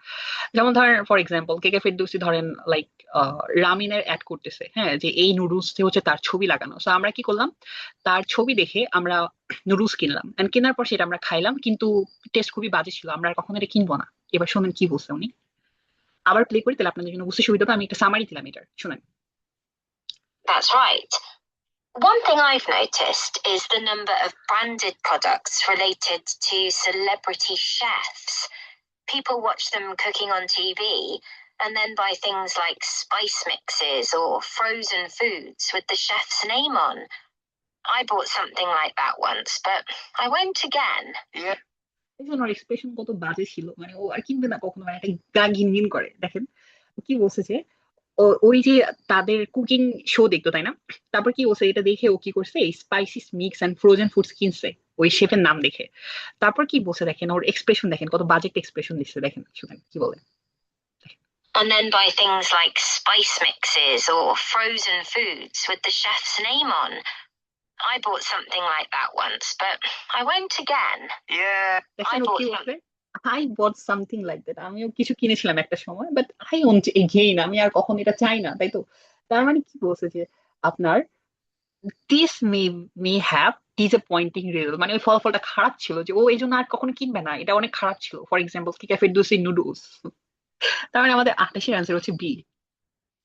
যেমন ধরেন ফর এক্সাম্পল কেকে ফেরদৌসী ধরেন লাইক রামিনের অ্যাড করতেছে হ্যাঁ যে এই নুডলস হচ্ছে তার ছবি লাগানো তো আমরা কি করলাম তার ছবি দেখে আমরা নুডলস কিনলাম এন্ড কেনার পর সেটা আমরা খাইলাম কিন্তু টেস্ট খুবই বাজে ছিল আমরা আর কখনো এটা কিনবো না এবার শুনেন কি বলছে উনি আবার প্লে করি তাহলে আপনাদের জন্য বুঝতে সুবিধা হবে আমি একটা সামারি দিলাম এটার শুনেন That's right. One thing I've noticed is the number of branded products related to celebrity chefs. People watch them cooking on TV and then buy things like spice mixes or frozen foods with the chef's name on. I bought something like that once, but I won't again. yeah. দেখুন ওর expression কত বাজে ছিল মানে ও আর কিনবে না কখনো মানে একটা গা ঘিনঘিন করে দেখেন ও কি বলছে যে ওই যে তাদের কুকিং শো দেখতো তাই না তারপর কি বলছে এটা দেখে ও কি করছে spices mix and frozen foods কিনছে ওই শেফের নাম দেখে তারপর কি বলছে দেখেন ওর এক্সপ্রেশন দেখেন কত বাজে একটা এক্সপ্রেশন দিচ্ছে দেখেন শুনেন কি বলে And then buy things like spice mixes or frozen foods with the chef's name on. I bought something like that once, but I won't again. Yeah, দেখেন ও bought কি some- বলছে I bought something like that আমিও কিছু কিনেছিলাম একটা সময় but I want again আমি আর কখন এটা চাই না তাই তো তার মানে কি বলছে যে আপনার this may have disappointing result মানে ওই ফলাফলটা খারাপ ছিল যে ও এই জন্য আর কখনো কিনবে না এটা অনেক খারাপ ছিল for example Keka Ferdousi noodles তার মানে আমাদের ৮৮ অ্যান্সার হচ্ছে বি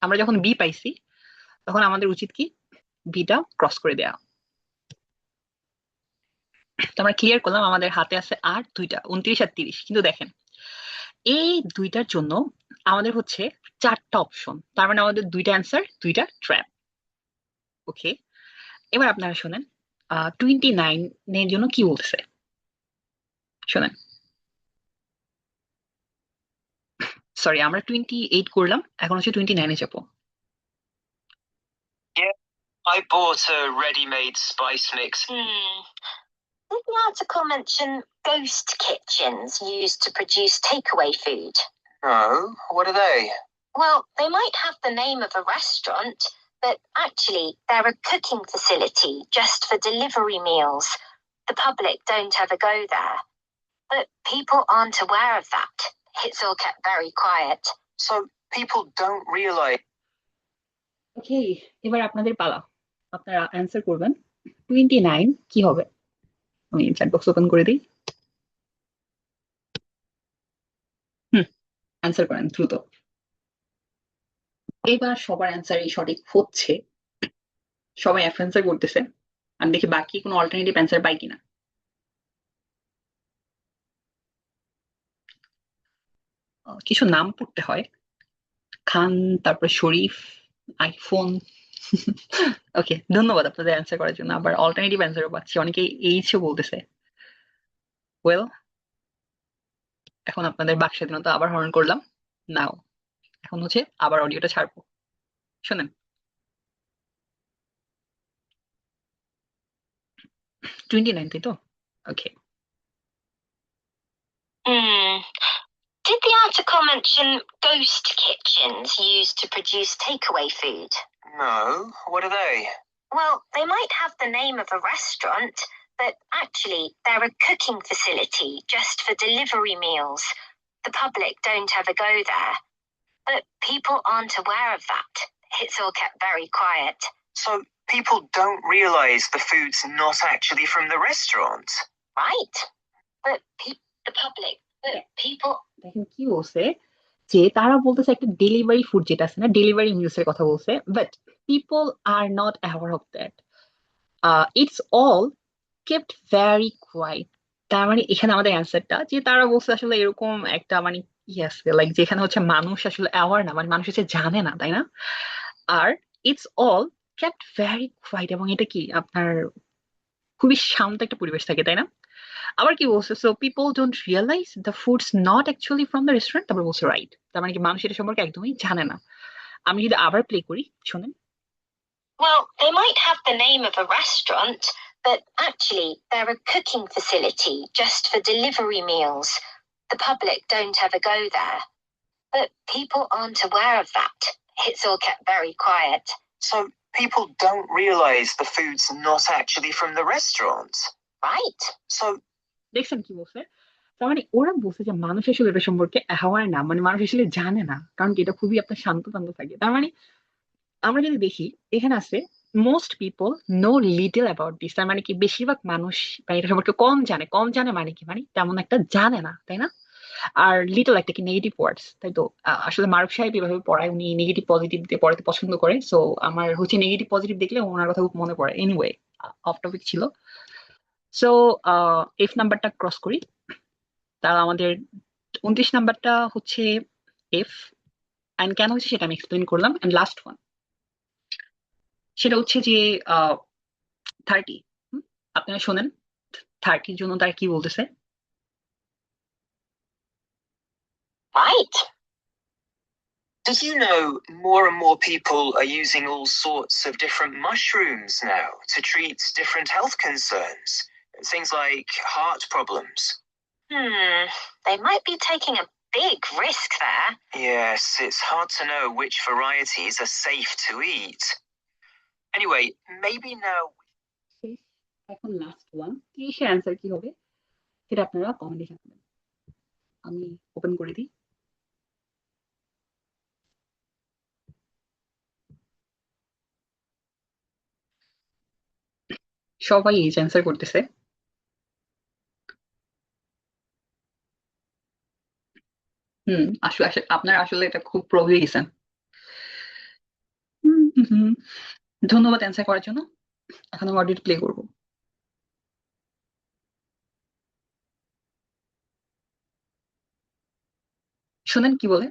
আমরা যখন বি পাইছি তখন আমাদের উচিত কি বিটা ক্রস করে দেয়া তো আমরা ক্লিয়ার করলাম আমাদের হাতে আছে আর দুইটা ২৯ আর ৩০ কিন্তু দেখেন এই দুইটার জন্য আমাদের হচ্ছে ৪টা অপশন তার মানে আমাদের দুইটা অ্যান্সার দুইটা ট্র্যাপ ওকে এবার আপনারা শোনেন 29 এর জন্য কি বলছে শোনেন সরি আমরা 28 করলাম এখন হচ্ছে 29 এ যাবো I bought a ready-made spice mix. Did the article mention ghost kitchens used to produce takeaway food? No, what are they? Well, they might have the name of a restaurant, but actually they're a cooking facility just for delivery meals. The public don't ever go there. But people aren't aware of that. It's all kept very quiet. So people don't realize. ওকে এবার আপনাদের পালা আপনারা answer করবেন 29 কি হবে আমি chat box open করে দিই অ্যান্সার করেন দ্রুত এবার সবার অ্যান্সারই সঠিক হচ্ছে সবাই এফ অ্যান্সার করতেছে আর দেখি বাকি কোনো অল্টারনেটিভ অ্যান্সার পাই কিনা কিছু নাম পড়তে হয় খান তারপর শরীফ আইফোন ওকে ধন্যবাদ আপনাদের অ্যান্সার করার জন্য আবার অল্টারনেটিভ অ্যান্সারও পাচ্ছি অনেকে এইচও বলতেছে ওয়েল এখন আপনাদের বাক স্বাধীনতা আবার হরণ করলাম নাও এখন হচ্ছে আবার অডিওটা ছাড়বো শোনেন 29 তাই তো ওকে Did the article mention ghost kitchens used to produce takeaway food? No, what are they? Well, they might have the name of a restaurant, but actually they're a cooking facility just for delivery meals. The public don't ever go there. But people aren't aware of that. It's all kept very quiet. So people don't realize the food's not actually from the restaurant. Right? But the public, but people. দেখেন কি বলছে যে তারা বলতেছে একটা delivery food যেটা আছে না, ডেলিভারি মিলস এর কথা বলছে, but people are not aware of that. It's all kept very quiet. তার মানে এখানে আমাদের অ্যান্সারটা যে তারা বলছে আসলে এরকম একটা মানে ই আছে, লাইক যেখানে হচ্ছে মানুষ আসলে অ্যাওয়ার না, মানে মানুষ হচ্ছে জানে না, তাই না? আর it's all kept very quiet, এবং এটা কি আপনার খুবই শান্ত একটা পরিবেশ থাকে, তাই না? আবার কি বলছে, so people don't realise the food's not actually from the restaurant. তারপর বলছে রাইট, তার মানে কি মানুষ এটা সম্পর্কে একদমই জানে না। আমি যদি আবার প্লে করি, শোনেন। Well, they might have the name of a restaurant, but actually they're a cooking facility just for delivery meals. The public don't ever go there. But people aren't aware of that. It's all kept very quiet. So people don't realize the food's not actually from the restaurant. Right? So দেখছেন কি বলছে? তার মানে ওরা বলছে যে মানুষ আসলে এটা সম্পর্কে অ্যাওয়ার না, মানে মানুষ আসলে জানে না, কারণ কি এটা খুবই আপনার শান্ত শান্ত থাকে। তার মানে আমরা যদি দেখি এখানে আছে most people know little about this, তার মানে কি বেশিরভাগ মানুষ মানে এটা সম্পর্কে কম জানে। কম জানে মানে কি, মানে তেমন একটা জানে না, তাই না? আর লিটল একটা কি নেগেটিভ ওয়ার্ডস, তাই তো? আসলে মারুফ সাহেব এভাবে পড়ায়, উনি নেগেটিভ পজিটিভ দিয়ে পড়াতে পছন্দ করে, সো আমার হচ্ছে নেগেটিভ পজিটিভ দেখলে ওনার কথা খুব মনে পড়ে। এনিওয়ে, অফ টপিক ছিল। সো এফ নাম্বারটা ক্রস করি, তা আমাদের 29 নাম্বারটা হচ্ছে এফ, অ্যান্ড কেন হচ্ছে সেটা আমি এক্সপ্লেন করলাম। অ্যান্ড লাস্ট ওয়ান সেটা হচ্ছে যে 30। আপনারা শোনেন 30 জন্য তার কি বলতেছে। Right? did you know more and more people are using all sorts of different mushrooms now to treat different health concerns? Things like heart problems. They might be taking a big risk there. Yes, it's hard to know which varieties are safe to eat. Anyway, maybe now এখন last one, 30 এর answer কি হবে সেটা আপনারা কমেন্টে জানাবেন। আমি open করে দিই। সবাই এই অ্যান্সার করতেছে। আসলে আসলে আপনারা আসলে এটা খুব প্রবলেম গেছেন। ধন্যবাদ অ্যান্সার করার জন্য। এখন আমি অডিও প্লে করবো। শুনেন কি বলে।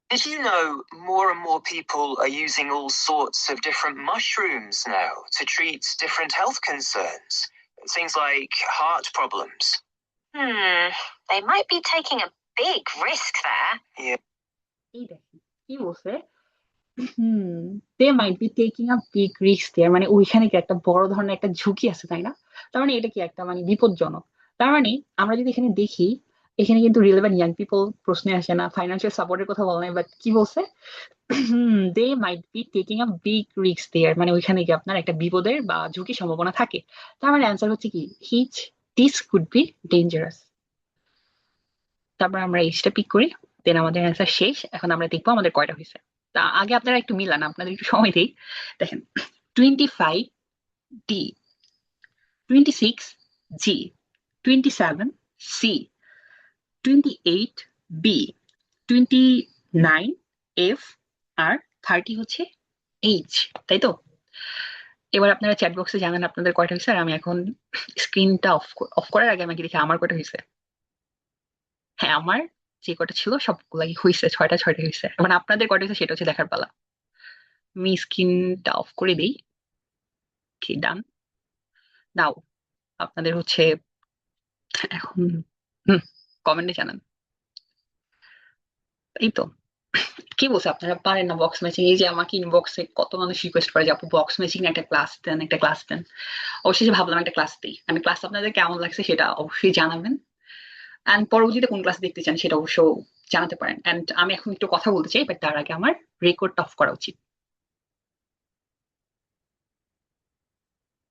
Did you know more and more people are using all sorts of different mushrooms now to treat different health concerns? Things like heart problems. They might be taking a big risk there. Yeah. এই দেখেন কি বলছে, they might be taking a big risk there, মানে ওইখানে কি একটা বড় ধরনের একটা ঝুঁকি আছে, তাই না? তার মানে এটা কি একটা মানে বিপজ্জনক। তার মানে আমরা যদি এখানে দেখি, এখানে কিন্তু রিলেভেন্ট ইয়াং পিপল প্রশ্নে আসে না, ফাইন্যান্সিয়াল সাপোর্টের কথা বলা নাই, বাট কি বলছে, they might be taking a big risk there, মানে ওইখানে কি আপনার একটা বিপদের বা ঝুঁকির সম্ভাবনা থাকে। তার মানে অ্যান্সার হচ্ছে কি হিচ দিস কুড বি ডেঞ্জারাস। তারপর আমরা এইচটা পিক করি, দেন আমাদের অ্যান্সার শেষ। এখন আমরা দেখবো আমাদের কয়টা হয়েছে। তা আগে আপনারা একটু মিলান, আপনাদের একটু সময় দিই। দেখেন 25 ডি, 26 জি, 27 সি, 28 বি, 29 এফ, আর 30 হচ্ছে এইচ, তাই তো? এবার আপনারা চ্যাট বক্সে জানান আপনাদের কয়টা হয়েছে। আর আমি এখন স্ক্রিনটা অফ করার আগে আমাকে দেখি আমার কয়টা হয়েছে। হ্যাঁ, আমার যে কটা ছিল সবগুলাই হয়েছে, 6টা হয়েছে। এখন আপনাদের কয়টা হয়েছে সেটা হচ্ছে দেখার পালা। আমি স্ক্রিনটা অফ করে দিই। কি ডান। নাও আপনাদের হচ্ছে এখন কমেন্টে জানান। এই তো কি বলছে, আপনারা পারেন না বক্স ম্যাচিং? এই যে আমাকে ইনবক্সে কত মানুষ রিকোয়েস্ট করে যে আপু বক্স ম্যাচিং একটা ক্লাস দেন, একটা ক্লাস দেন। অবশ্যই ভাবলাম একটা ক্লাস দিই। আমি ক্লাস আপনাদের কেমন লাগছে সেটা অবশ্যই জানাবেন, অ্যান্ড পরবর্তীতে কোন ক্লাস দেখতে চান সেটা অবশ্য জানাতে পারেন। অ্যান্ড আমি এখন একটু কথা বলতে চাই, বাট তার আগে আমার রেকর্ডটা অফ করা উচিত।